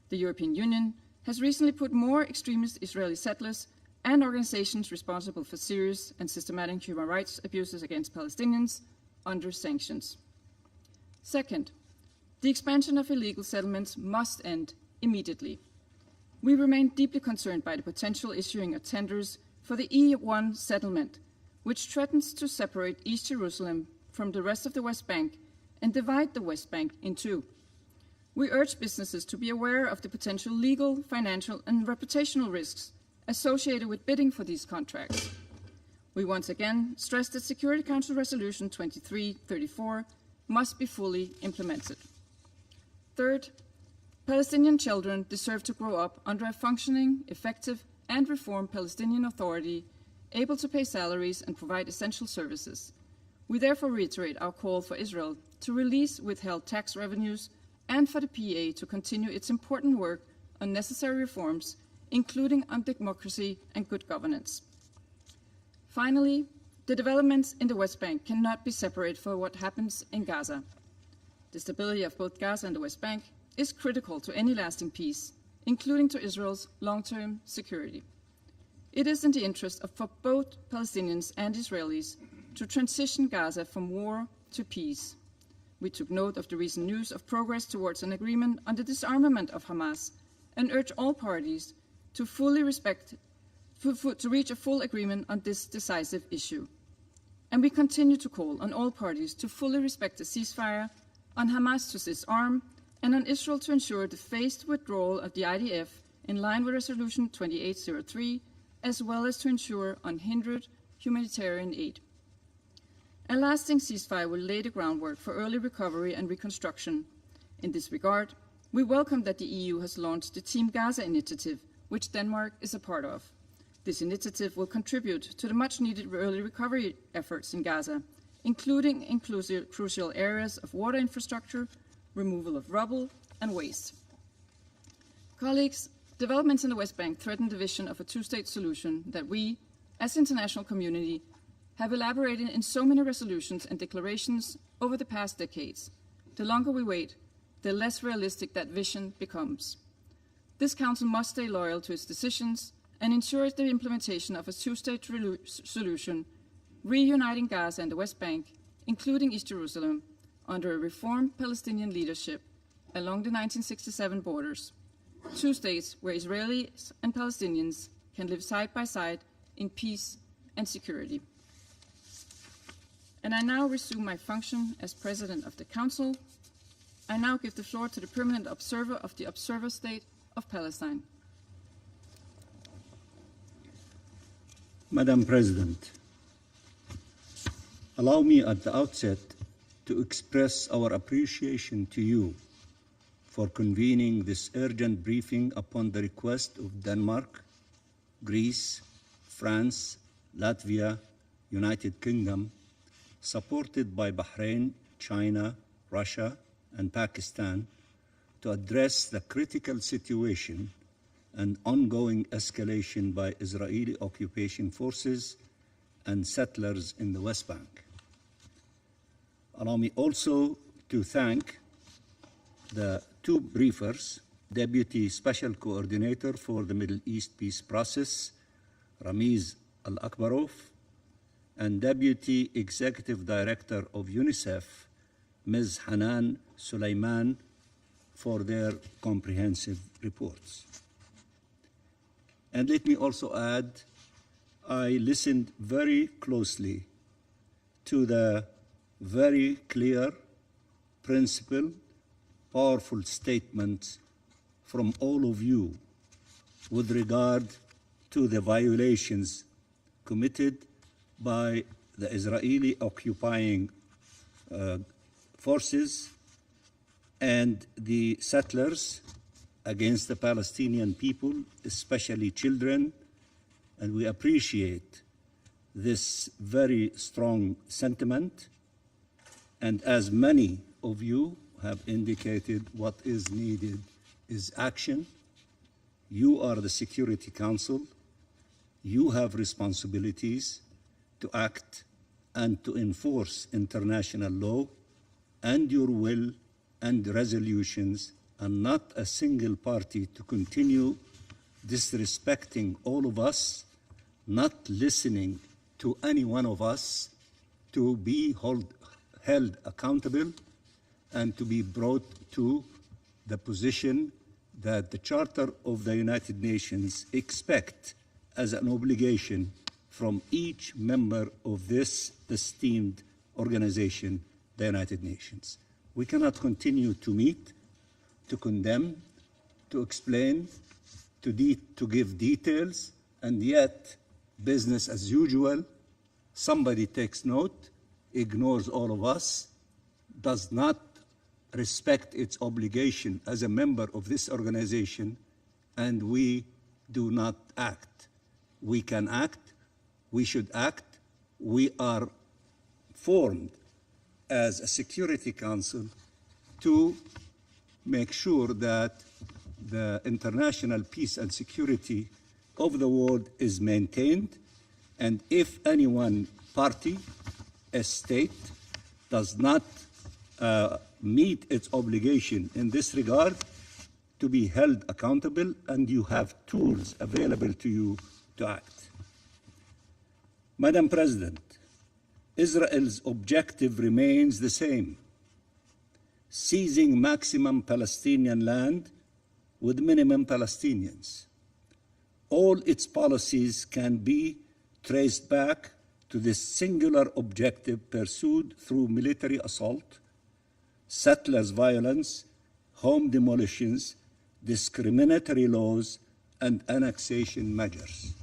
The European Union has recently put more extremist Israeli settlers and organizations responsible for serious and systematic human rights abuses against Palestinians under sanctions. Second, the expansion of illegal settlements must end immediately. We remain deeply concerned by the potential issuing of tenders for the E1 settlement, which threatens to separate East Jerusalem from the rest of the West Bank and divide the West Bank in two. We urge businesses to be aware of the potential legal, financial, and reputational risks associated with bidding for these contracts. We once again stress that Security Council Resolution 2334 must be fully implemented. Third, Palestinian children deserve to grow up under a functioning, effective, and reformed Palestinian Authority able to pay salaries and provide essential services. We therefore reiterate our call for Israel to release withheld tax revenues and for the PA to continue its important work on necessary reforms, including on democracy and good governance. Finally, the developments in the West Bank cannot be separated from what happens in Gaza. The stability of both Gaza and the West Bank is critical to any lasting peace, including to Israel's long-term security. It is in the interest for both Palestinians and Israelis to transition Gaza from war to peace. We took note of the recent news of progress towards an agreement on the disarmament of Hamas and urge all parties to reach a full agreement on this decisive issue. And we continue to call on all parties to fully respect the ceasefire, on Hamas to disarm, and on Israel to ensure the phased withdrawal of the IDF in line with Resolution 2803, as well as to ensure unhindered humanitarian aid. A lasting ceasefire will lay the groundwork for early recovery and reconstruction. In this regard, we welcome that the EU has launched the Team Gaza initiative, which Denmark is a part of. This initiative will contribute to the much-needed early recovery efforts in Gaza, including crucial areas of water infrastructure, removal of rubble, and waste. Colleagues, developments in the West Bank threaten the vision of a two-state solution that we, as international community, have elaborated in so many resolutions and declarations over the past decades. The longer we wait, the less realistic that vision becomes. This Council must stay loyal to its decisions and ensure the implementation of a two-state solution, reuniting Gaza and the West Bank, including East Jerusalem, under a reformed Palestinian leadership along the 1967 borders. Two states where Israelis and Palestinians can live side by side in peace and security. And I now resume my function as President of the Council. I now give the floor to the Permanent Observer of the Observer State of Palestine. Madam President, allow me at the outset to express our appreciation to you for convening this urgent briefing upon the request of Denmark, Greece, France, Latvia, United Kingdom, supported by Bahrain, China, Russia, and Pakistan, to address the critical situation and ongoing escalation by Israeli occupation forces and settlers in the West Bank. Allow me also to thank the two briefers, Deputy Special Coordinator for the Middle East Peace Process, Ramiz Al-Akbarov, and Deputy Executive Director of UNICEF, Ms. Hanan Suleiman, for their comprehensive reports. And let me also add, I listened very closely to the very clear, principled, powerful statements from all of you with regard to the violations committed by the Israeli occupying forces and the settlers against the Palestinian people, especially children, and we appreciate this very strong sentiment. And as many of you have indicated, what is needed is action. You are the Security Council. You have responsibilities to act and to enforce international law and your will and resolutions, and not a single party to continue disrespecting all of us, not listening to any one of us, to be held accountable and to be brought to the position that the Charter of the United Nations expect as an obligation from each member of this esteemed organization, the United Nations. We cannot continue to meet, to condemn, to explain, to give details, and yet business as usual. Somebody takes note, ignores all of us, does not respect its obligation as a member of this organization, and we do not act. We can act, we should act. We are formed as a Security Council to make sure that the international peace and security of the world is maintained, and if any one party, a state, does not meet its obligation in this regard, to be held accountable, and you have tools available to you to act. Madam President, Israel's objective remains the same: seizing maximum Palestinian land with minimum Palestinians. All its policies can be traced back to this singular objective pursued through military assault, settlers' violence, home demolitions, discriminatory laws, and annexation measures.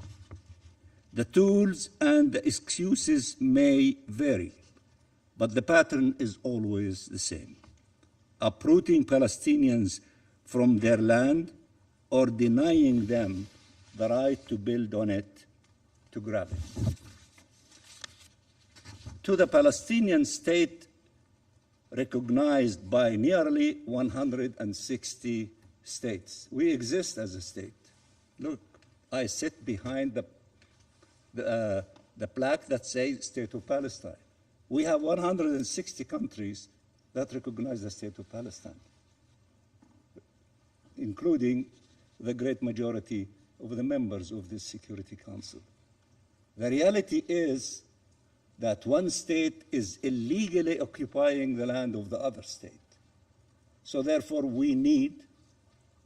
The tools and the excuses may vary, but the pattern is always the same: uprooting Palestinians from their land or denying them the right to build on it, to grab it. To the Palestinian state recognized by nearly 160 states. We exist as a state. Look, I sit behind the plaque that says State of Palestine. We have 160 countries that recognize the State of Palestine, including the great majority of the members of this Security Council. The reality is that one state is illegally occupying the land of the other state. So therefore, we need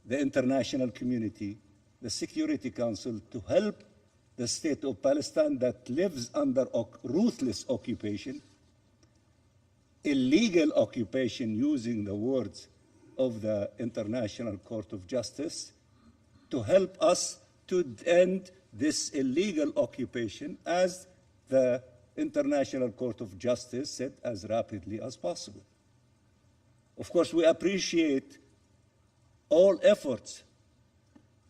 the international community, the Security Council, to help the State of Palestine that lives under ruthless occupation, illegal occupation, using the words of the International Court of Justice, to help us to end this illegal occupation, as the International Court of Justice said, as rapidly as possible. Of course, we appreciate all efforts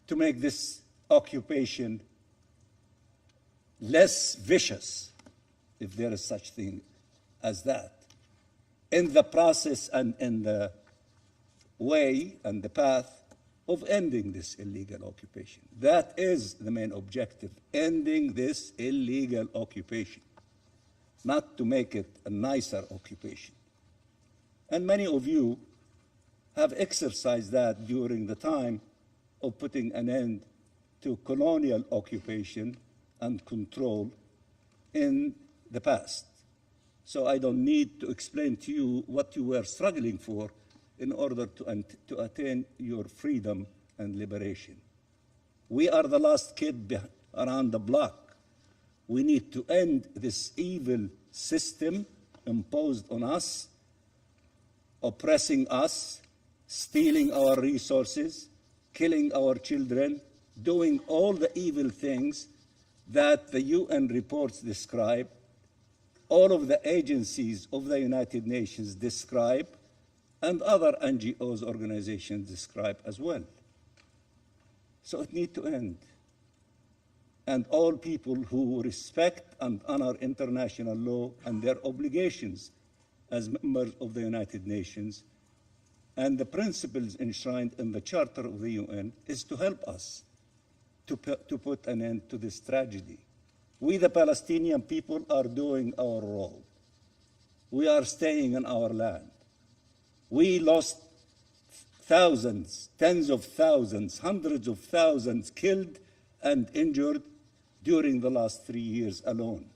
to make this occupation less vicious, if there is such thing as that, in the process and in the way and the path of ending this illegal occupation. That is the main objective: ending this illegal occupation, not to make it a nicer occupation. And many of you have exercised that during the time of putting an end to colonial occupation and control in the past. So I don't need to explain to you what you were struggling for in order to attain your freedom and liberation. We are the last kid around the block. We need to end this evil system imposed on us, oppressing us, stealing our resources, killing our children, doing all the evil things that the UN reports describe, all of the agencies of the United Nations describe, and other NGOs, organizations describe as well. So it needs to end. And all people who respect and honor international law and their obligations as members of the United Nations and the principles enshrined in the Charter of the UN is to help us to put an end to this tragedy. We, the Palestinian people, are doing our role. We are staying in our land. We lost thousands, tens of thousands, hundreds of thousands killed and injured during the last 3 years alone.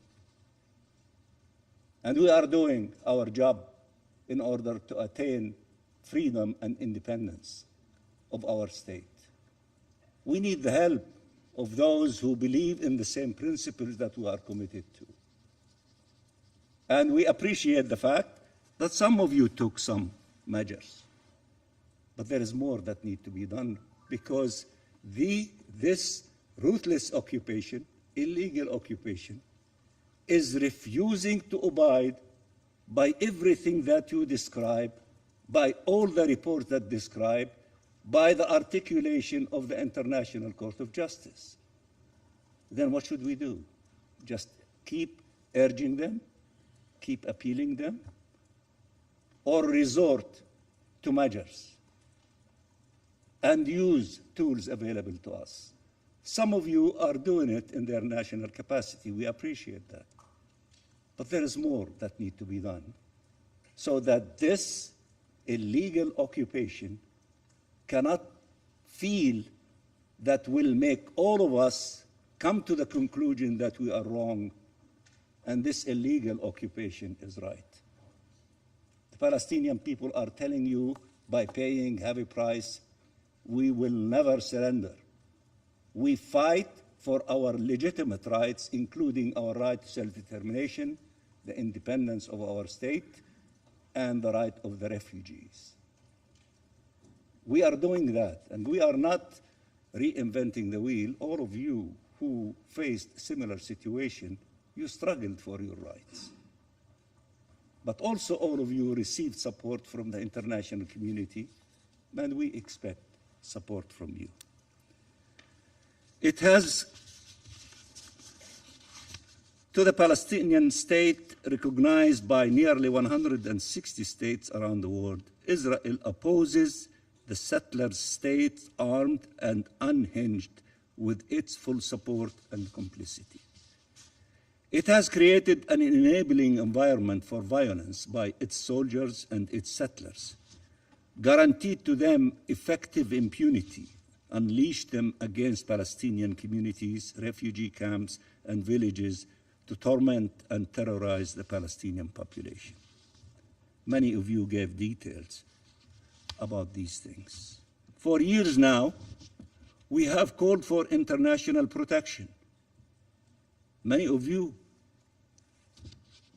And we are doing our job in order to attain freedom and independence of our state. We need the help of those who believe in the same principles that we are committed to. And we appreciate the fact that some of you took some measures. But there is more that needs to be done, because this ruthless occupation, illegal occupation, is refusing to abide by everything that you describe, by all the reports that describe, by the articulation of the International Court of Justice. Then what should we do? Just keep urging them, keep appealing them, or resort to measures and use tools available to us? Some of you are doing it in their national capacity. We appreciate that. But there is more that needs to be done so that this illegal occupation cannot feel that will make all of us come to the conclusion that we are wrong and this illegal occupation is right. The Palestinian people are telling you, by paying heavy price, we will never surrender. We fight for our legitimate rights, including our right to self-determination, the independence of our state, and the right of the refugees. We are doing that, and we are not reinventing the wheel. All of you who faced similar situation, you struggled for your rights. but also all of you received support from the international community, and we expect support from you. It has, to the Palestinian state recognized by nearly 160 states around the world, Israel opposes the settler state, armed and unhinged, with its full support and complicity. It has created an enabling environment for violence by its soldiers and its settlers, guaranteed to them effective impunity, unleashed them against Palestinian communities, refugee camps, and villages to torment and terrorize the Palestinian population. Many of you gave details about these things. For years now, we have called for international protection. Many of you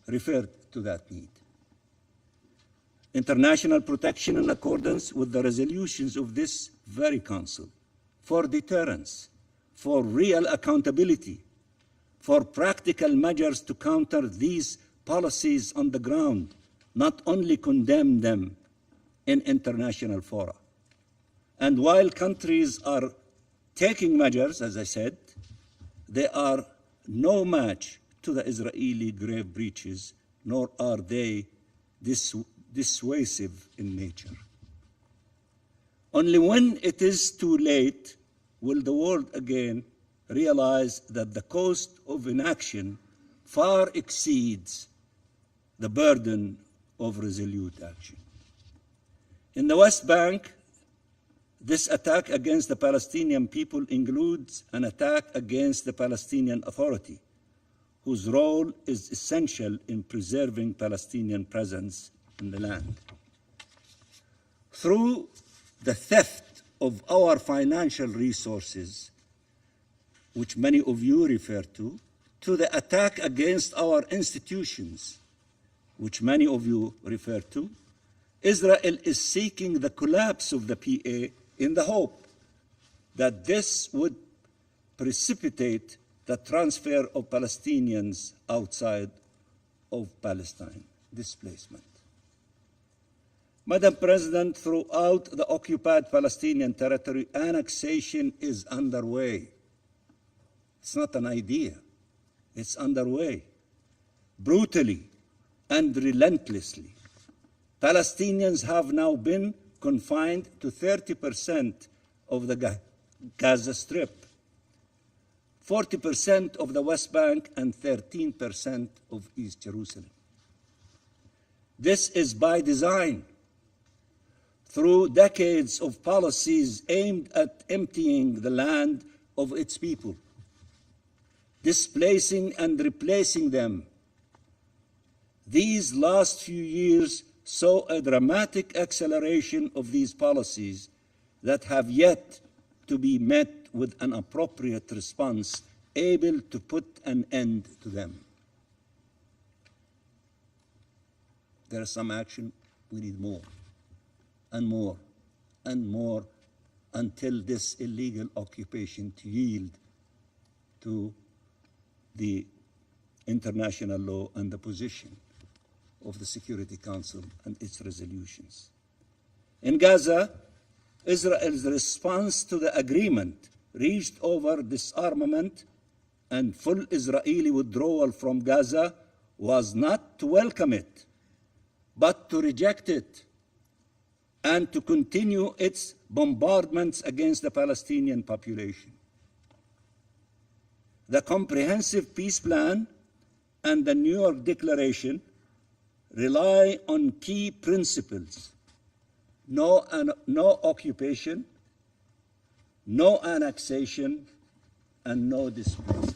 referred to that need. International protection in accordance with the resolutions of this very council, for deterrence, for real accountability, for practical measures to counter these policies on the ground, not only condemn them in international fora. And while countries are taking measures, as I said, they are no match to the Israeli grave breaches, nor are they dissuasive in nature. Only when it is too late will the world again realize that the cost of inaction far exceeds the burden of resolute action. In the West Bank, this attack against the Palestinian people includes an attack against the Palestinian Authority, whose role is essential in preserving Palestinian presence in the land. Through the theft of our financial resources, which many of you refer to the attack against our institutions, which many of you refer to, Israel is seeking the collapse of the PA in the hope that this would precipitate the transfer of Palestinians outside of Palestine, displacement. Madam President, throughout the occupied Palestinian territory, annexation is underway. It's not an idea. It's underway. Brutally and relentlessly. Palestinians have now been confined to 30% of the Gaza Strip, 40% of the West Bank, and 13% of East Jerusalem. This is by design, through decades of policies aimed at emptying the land of its people, displacing and replacing them. These last few years saw a dramatic acceleration of these policies that have yet to be met with an appropriate response able to put an end to them. There is some action. We need more and more and more until this illegal occupation to yield to the international law and the position of the Security Council and its resolutions. In Gaza, Israel's response to the agreement reached over disarmament and full Israeli withdrawal from Gaza was not to welcome it, but to reject it and to continue its bombardments against the Palestinian population. The Comprehensive Peace Plan and the New York Declaration rely on key principles: no occupation, no annexation, and no displacement.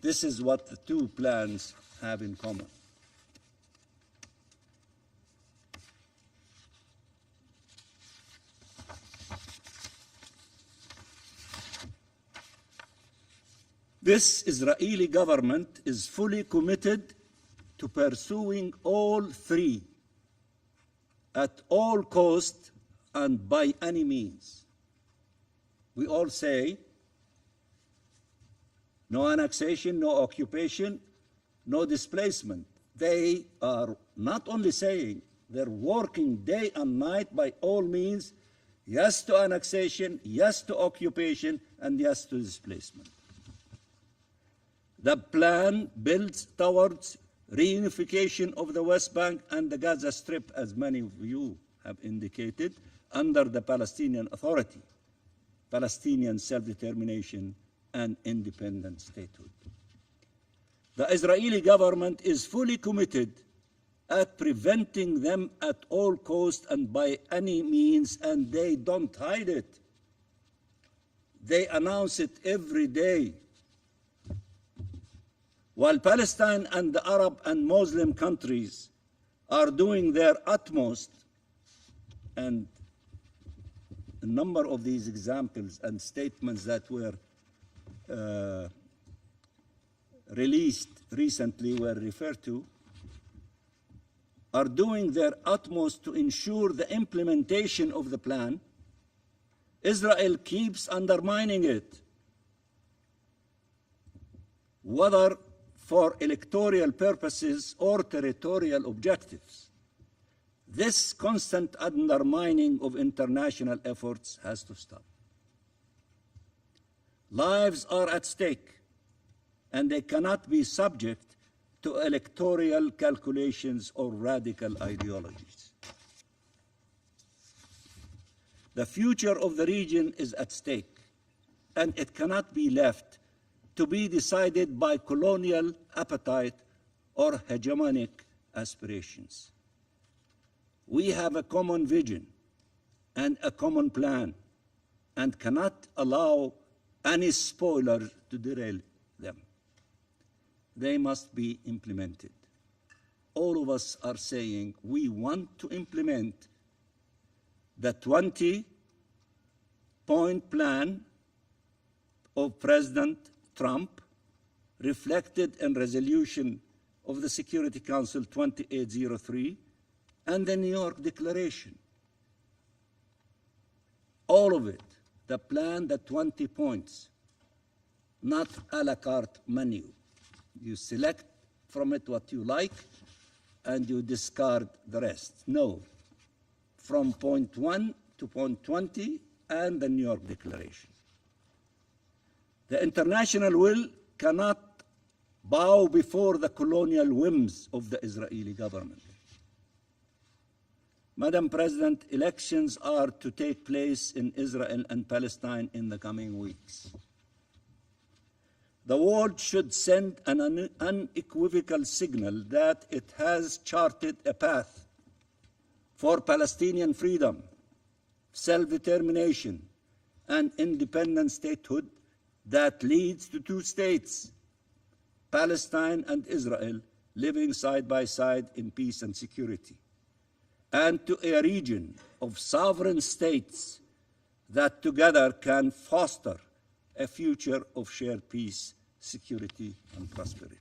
This is what the two plans have in common. This Israeli government is fully committed to pursuing all three at all cost and by any means. We all say no annexation, no occupation, no displacement. they are not only saying, they're working day and night by all means, yes to annexation, yes to occupation, and yes to displacement. The plan builds towards reunification of the West Bank and the Gaza Strip, as many of you have indicated, under the Palestinian Authority, Palestinian self-determination, and independent statehood. The Israeli government is fully committed at preventing them at all costs and by any means, and they don't hide it. They announce it every day. While Palestine and the Arab and Muslim countries are doing their utmost, and a number of these examples and statements that were released recently were referred to, are doing their utmost to ensure the implementation of the plan, Israel keeps undermining it, whether for electoral purposes or territorial objectives. This constant undermining of international efforts has to stop. Lives are at stake, and they cannot be subject to electoral calculations or radical ideologies. The future of the region is at stake, and it cannot be left to be decided by colonial appetite or hegemonic aspirations. We have a common vision and a common plan, and cannot allow any spoiler to derail them. They must be implemented. All of us are saying we want to implement the 20-point plan of President Trump, reflected in resolution of the Security Council 2803 and the New York Declaration. All of it, the plan, the 20 points, not a la carte menu. You select from it what you like and you discard the rest. No, from point 1 to point 20 and the New York Declaration. The international will cannot bow before the colonial whims of the Israeli government. Madam President, elections are to take place in Israel and Palestine in the coming weeks. The world should send an unequivocal signal that it has charted a path for Palestinian freedom, self-determination, and independent statehood that leads to two states, Palestine and Israel, living side by side in peace and security, and to a region of sovereign states that together can foster a future of shared peace, security, and prosperity.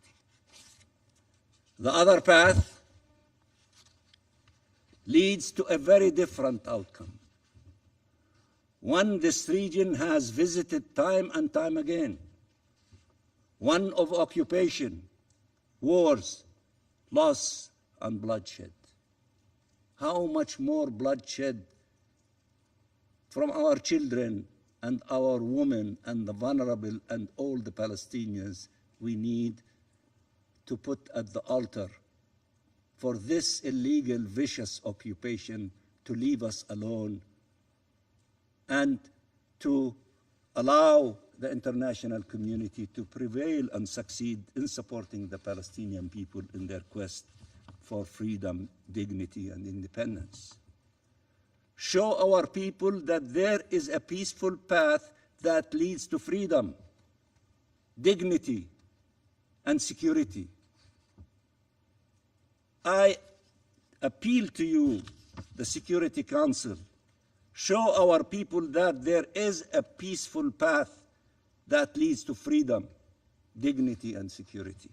The other path leads to a very different outcome, one this region has visited time and time again, one of occupation, wars, loss, and bloodshed. How much more bloodshed from our children and our women and the vulnerable and all the Palestinians we need to put at the altar for this illegal, vicious occupation to leave us alone and to allow the international community to prevail and succeed in supporting the Palestinian people in their quest for freedom, dignity, and independence. Show our people that there is a peaceful path that leads to freedom, dignity, and security. I appeal to you, the Security Council, show our people that there is a peaceful path that leads to freedom, dignity, and security.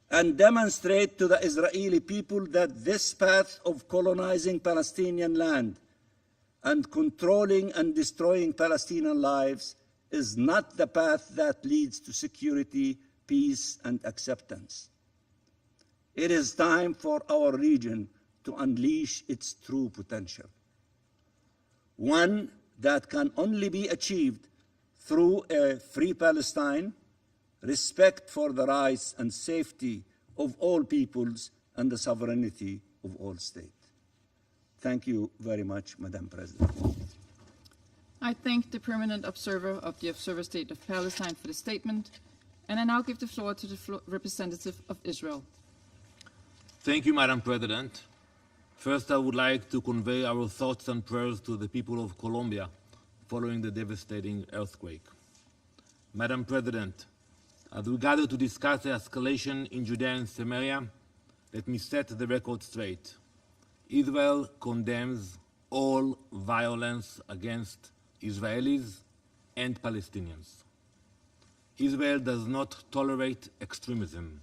And demonstrate to the Israeli people that this path of colonizing Palestinian land and controlling and destroying Palestinian lives is not the path that leads to security, peace, and acceptance. It is time for our region to unleash its true potential, one that can only be achieved through a free Palestine, respect for the rights and safety of all peoples, and the sovereignty of all states. Thank you very much, Madam President. I thank the permanent observer of the Observer State of Palestine for the statement, and I now give the floor to the representative of Israel. Thank you, Madam President. First, I would like to convey our thoughts and prayers to the people of Colombia following the devastating earthquake. Madam President, as we gather to discuss the escalation in Judea and Samaria, let me set the record straight. Israel condemns all violence against Israelis and Palestinians. Israel does not tolerate extremism.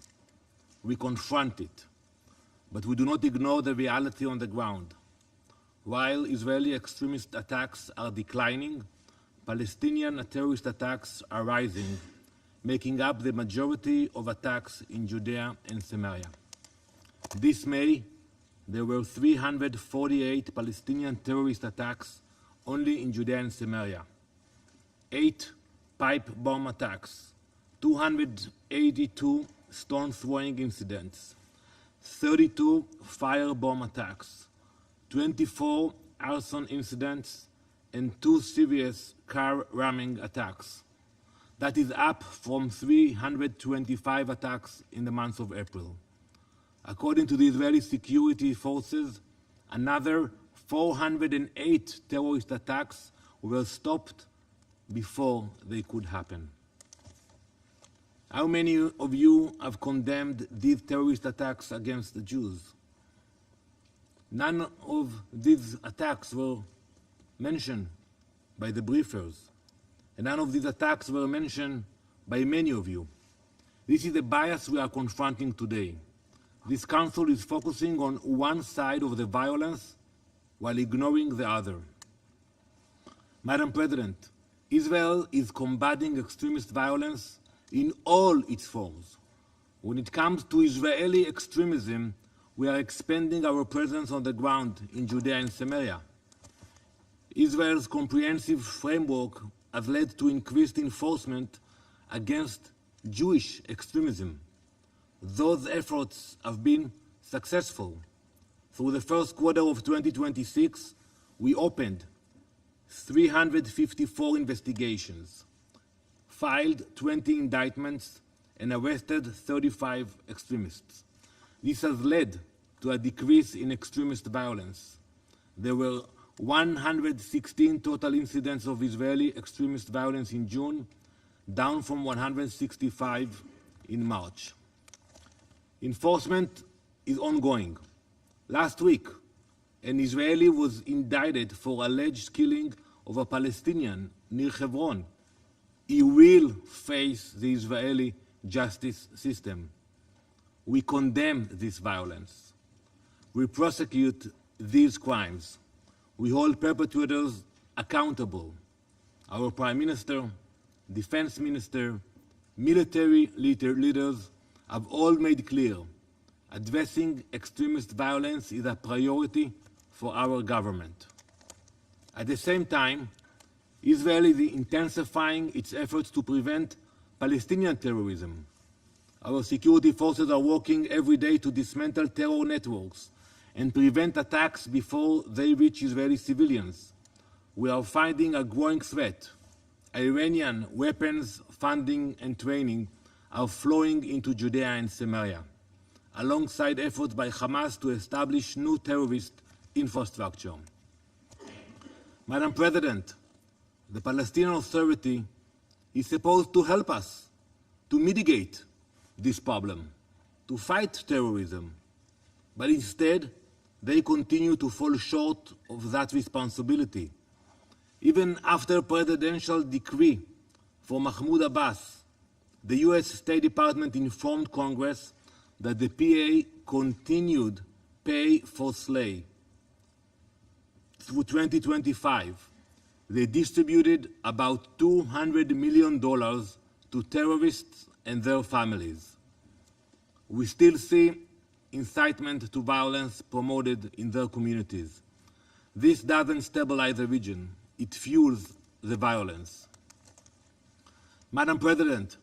We confront it, but we do not ignore the reality on the ground. While Israeli extremist attacks are declining, Palestinian terrorist attacks are rising, making up the majority of attacks in Judea and Samaria. This May, there were 348 Palestinian terrorist attacks only in Judea and Samaria, 8 pipe bomb attacks, 282 stone-throwing incidents, 32 firebomb attacks, 24 arson incidents, and 2 serious car ramming attacks. That is up from 325 attacks in the month of April. According to the Israeli security forces, another 408 terrorist attacks were stopped before they could happen. How many of you have condemned these terrorist attacks against the Jews? None of these attacks were mentioned by the briefers, and none of these attacks were mentioned by many of you. This is the bias we are confronting today. This council is focusing on one side of the violence while ignoring the other. Madam President, Israel is combating extremist violence in all its forms. When it comes to Israeli extremism, we are expanding our presence on the ground in Judea and Samaria. Israel's comprehensive framework has led to increased enforcement against Jewish extremism. Those efforts have been successful. Through the first quarter of 2026, we opened 354 investigations, filed 20 indictments, and arrested 35 extremists. This has led to a decrease in extremist violence. There were 116 total incidents of Israeli extremist violence in June, down from 165 in March. Enforcement is ongoing. Last week, an Israeli was indicted for alleged killing of a Palestinian near Hebron. He will face the Israeli justice system. We condemn this violence. We prosecute these crimes. We hold perpetrators accountable. Our Prime Minister, Defense Minister, military leaders have all made clear addressing extremist violence is a priority for our government. At the same time, Israel is intensifying its efforts to prevent Palestinian terrorism. Our security forces are working every day to dismantle terror networks and prevent attacks before they reach Israeli civilians. We are finding a growing threat. Iranian weapons, funding, and training are flowing into Judea and Samaria, alongside efforts by Hamas to establish new terrorist infrastructure. Madam President, the Palestinian Authority is supposed to help us to mitigate this problem, to fight terrorism, but instead they continue to fall short of that responsibility. Even after presidential decree for Mahmoud Abbas, the US State Department informed Congress that the PA continued pay for slay. Through 2025, they distributed about $200 million to terrorists and their families. We still see incitement to violence promoted in their communities. This doesn't stabilize the region, it fuels the violence. Madam President,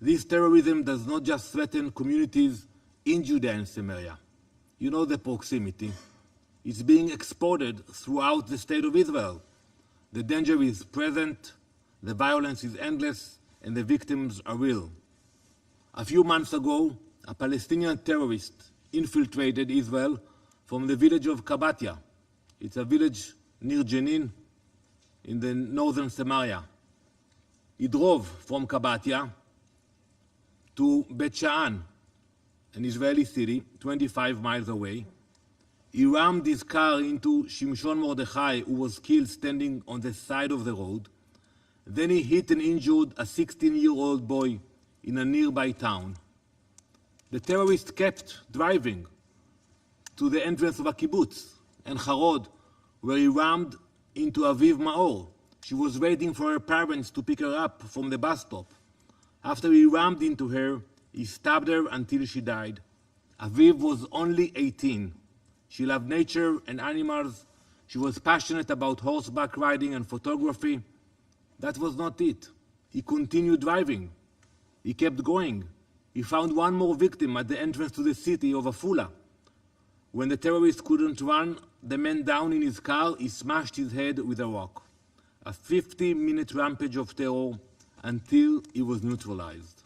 this terrorism does not just threaten communities in Judea and Samaria. You know the proximity. It's being exported throughout the state of Israel. The danger is present, the violence is endless, and the victims are real. A few months ago, a Palestinian terrorist infiltrated Israel from the village of Kabatia. It's a village near Jenin in the northern Samaria. He drove from Kabatia to Bet Sha'an, an Israeli city 25 miles away. He rammed his car into Shimshon Mordechai, who was killed standing on the side of the road. Then he hit and injured a 16-year-old boy in a nearby town. The terrorist kept driving to the entrance of a kibbutz, and Harod, where he rammed into Aviv Maor. She was waiting for her parents to pick her up from the bus stop. After he rammed into her, he stabbed her until she died. Aviv was only 18. She loved nature and animals. She was passionate about horseback riding and photography. That was not it. He continued driving. He kept going. He found one more victim at the entrance to the city of Afula. When the terrorist couldn't run the man down in his car, he smashed his head with a rock. A 50-minute rampage of terror until he was neutralized.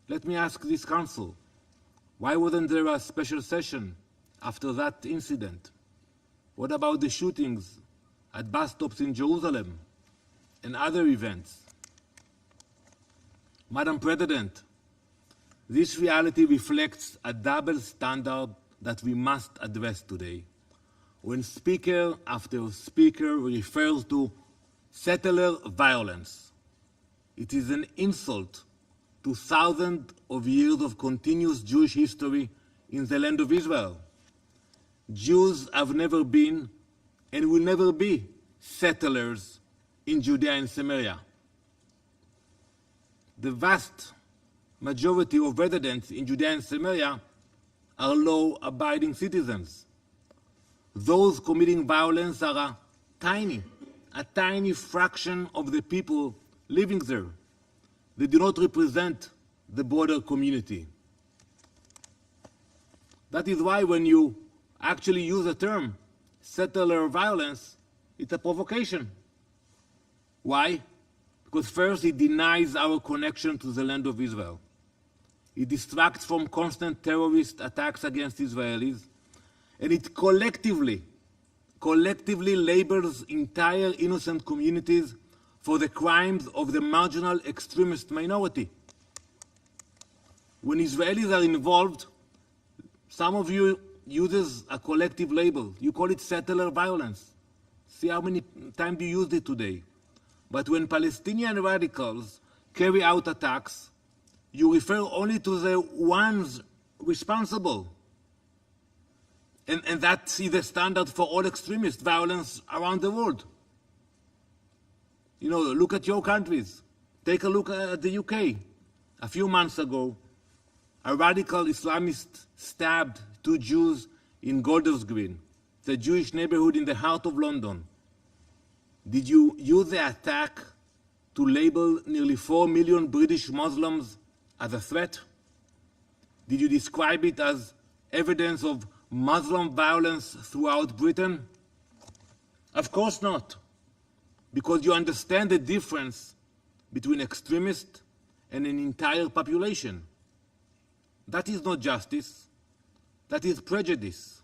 Let me ask this council, why wasn't there a special session after that incident? What about the shootings at bus stops in Jerusalem and other events? Madam President, this reality reflects a double standard that we must address today. When speaker after speaker refers to settler violence, it is an insult to thousands of years of continuous Jewish history in the land of Israel. Jews have never been and will never be settlers in Judea and Samaria. The vast majority of residents in Judea and Samaria are law-abiding citizens. Those committing violence are a tiny fraction of the people living there. They do not represent the broader community. That is why when you actually use the term settler violence, it's a provocation. Why? Because first, it denies our connection to the land of Israel. It distracts from constant terrorist attacks against Israelis, and it collectively labels entire innocent communities for the crimes of the marginal extremist minority. When Israelis are involved, some of you uses a collective label. You call it settler violence. See how many times you used it today. But when Palestinian radicals carry out attacks, you refer only to the ones responsible. And that is the standard for all extremist violence around the world. You know, look at your countries. Take a look at the UK. A few months ago, a radical Islamist stabbed 2 Jews in Golders Green, the Jewish neighborhood in the heart of London. Did you use the attack to label nearly 4 million British Muslims as a threat? Did you describe it as evidence of Muslim violence throughout Britain? Of course not, because you understand the difference between extremists and an entire population. That is not justice, that is prejudice.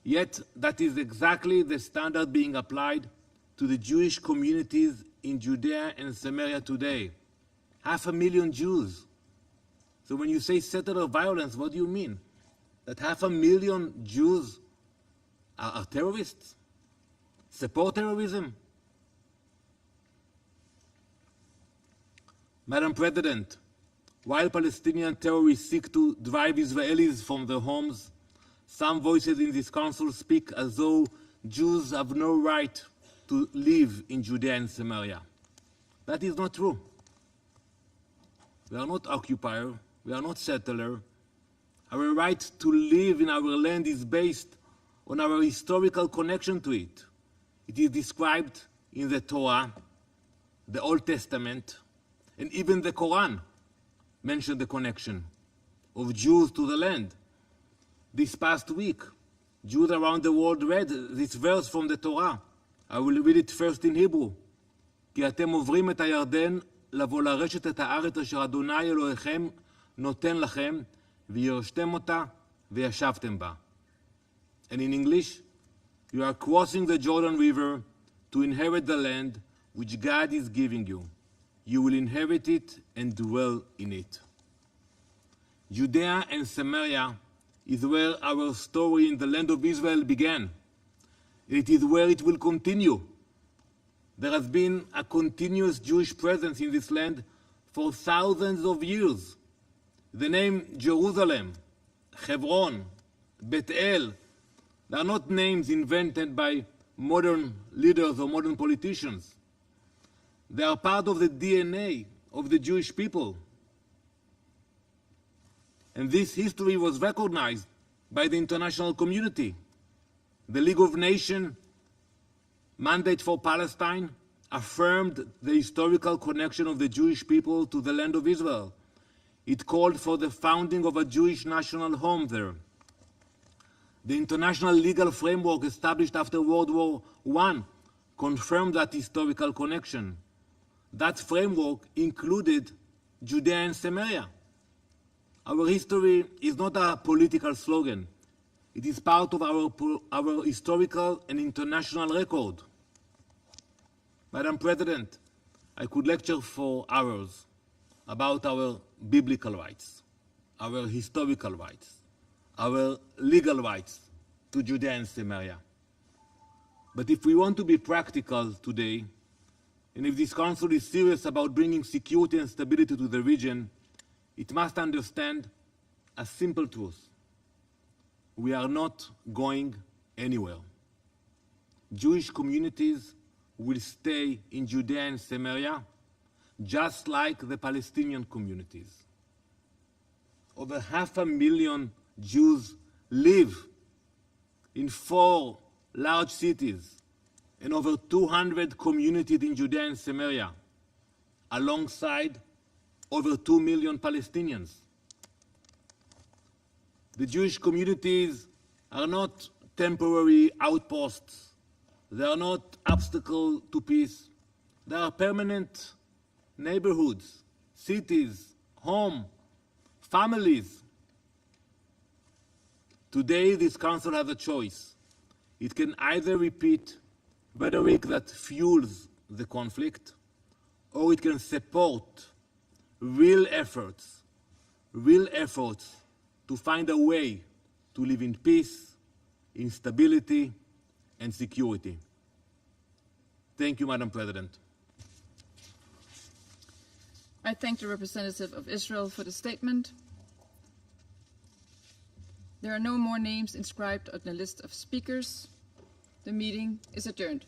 Yet that is exactly the standard being applied to the Jewish communities in Judea and Samaria today. 500,000 Jews. So when you say settler violence, what do you mean? That 500,000 Jews are terrorists? Support terrorism? Madam President, while Palestinian terrorists seek to drive Israelis from their homes, some voices in this council speak as though Jews have no right to live in Judea and Samaria. That is not true. We are not occupier, we are not settler. Our right to live in our land is based on our historical connection to it. It is described in the Torah, the Old Testament, and even the Quran mentioned the connection of Jews to the land. This past week, Jews around the world read this verse from the Torah. I will read it first in Hebrew. כי אתם עוברים את הירדן לבוא לרשת את הארץ אשר אדוני אלוהיכם נותן לכם, וירשתם אותה וישבתם בה. And in English, you are crossing the Jordan River to inherit the land which God is giving you. You will inherit it and dwell in it. Judea and Samaria is where our story in the land of Israel began. It is where it will continue. There has been a continuous Jewish presence in this land for thousands of years. The name Jerusalem, Hebron, Bethel, they are not names invented by modern leaders or modern politicians. They are part of the DNA of the Jewish people. And this history was recognized by the international community. The League of Nations mandate for Palestine affirmed the historical connection of the Jewish people to the land of Israel. It called for the founding of a Jewish national home there. The international legal framework established after World War I confirmed that historical connection. That framework included Judea and Samaria. Our history is not a political slogan. It is part of our historical and international record. Madam President, I could lecture for hours about our biblical rights, our historical rights, our legal rights to Judea and Samaria. But if we want to be practical today, and if this Council is serious about bringing security and stability to the region, it must understand a simple truth. We are not going anywhere. Jewish communities will stay in Judea and Samaria, just like the Palestinian communities. Over 500,000 Jews live in 4 large cities and over 200 communities in Judea and Samaria, alongside over 2 million Palestinians. The Jewish communities are not temporary outposts. They are not obstacle to peace. They are permanent neighborhoods, cities, home, families. Today, this Council has a choice. It can either repeat rhetoric that fuels the conflict, or it can support real efforts to find a way to live in peace, in stability, and security. Thank you, Madam President. I thank the representative of Israel for the statement. There are no more names inscribed on the list of speakers. The meeting is adjourned.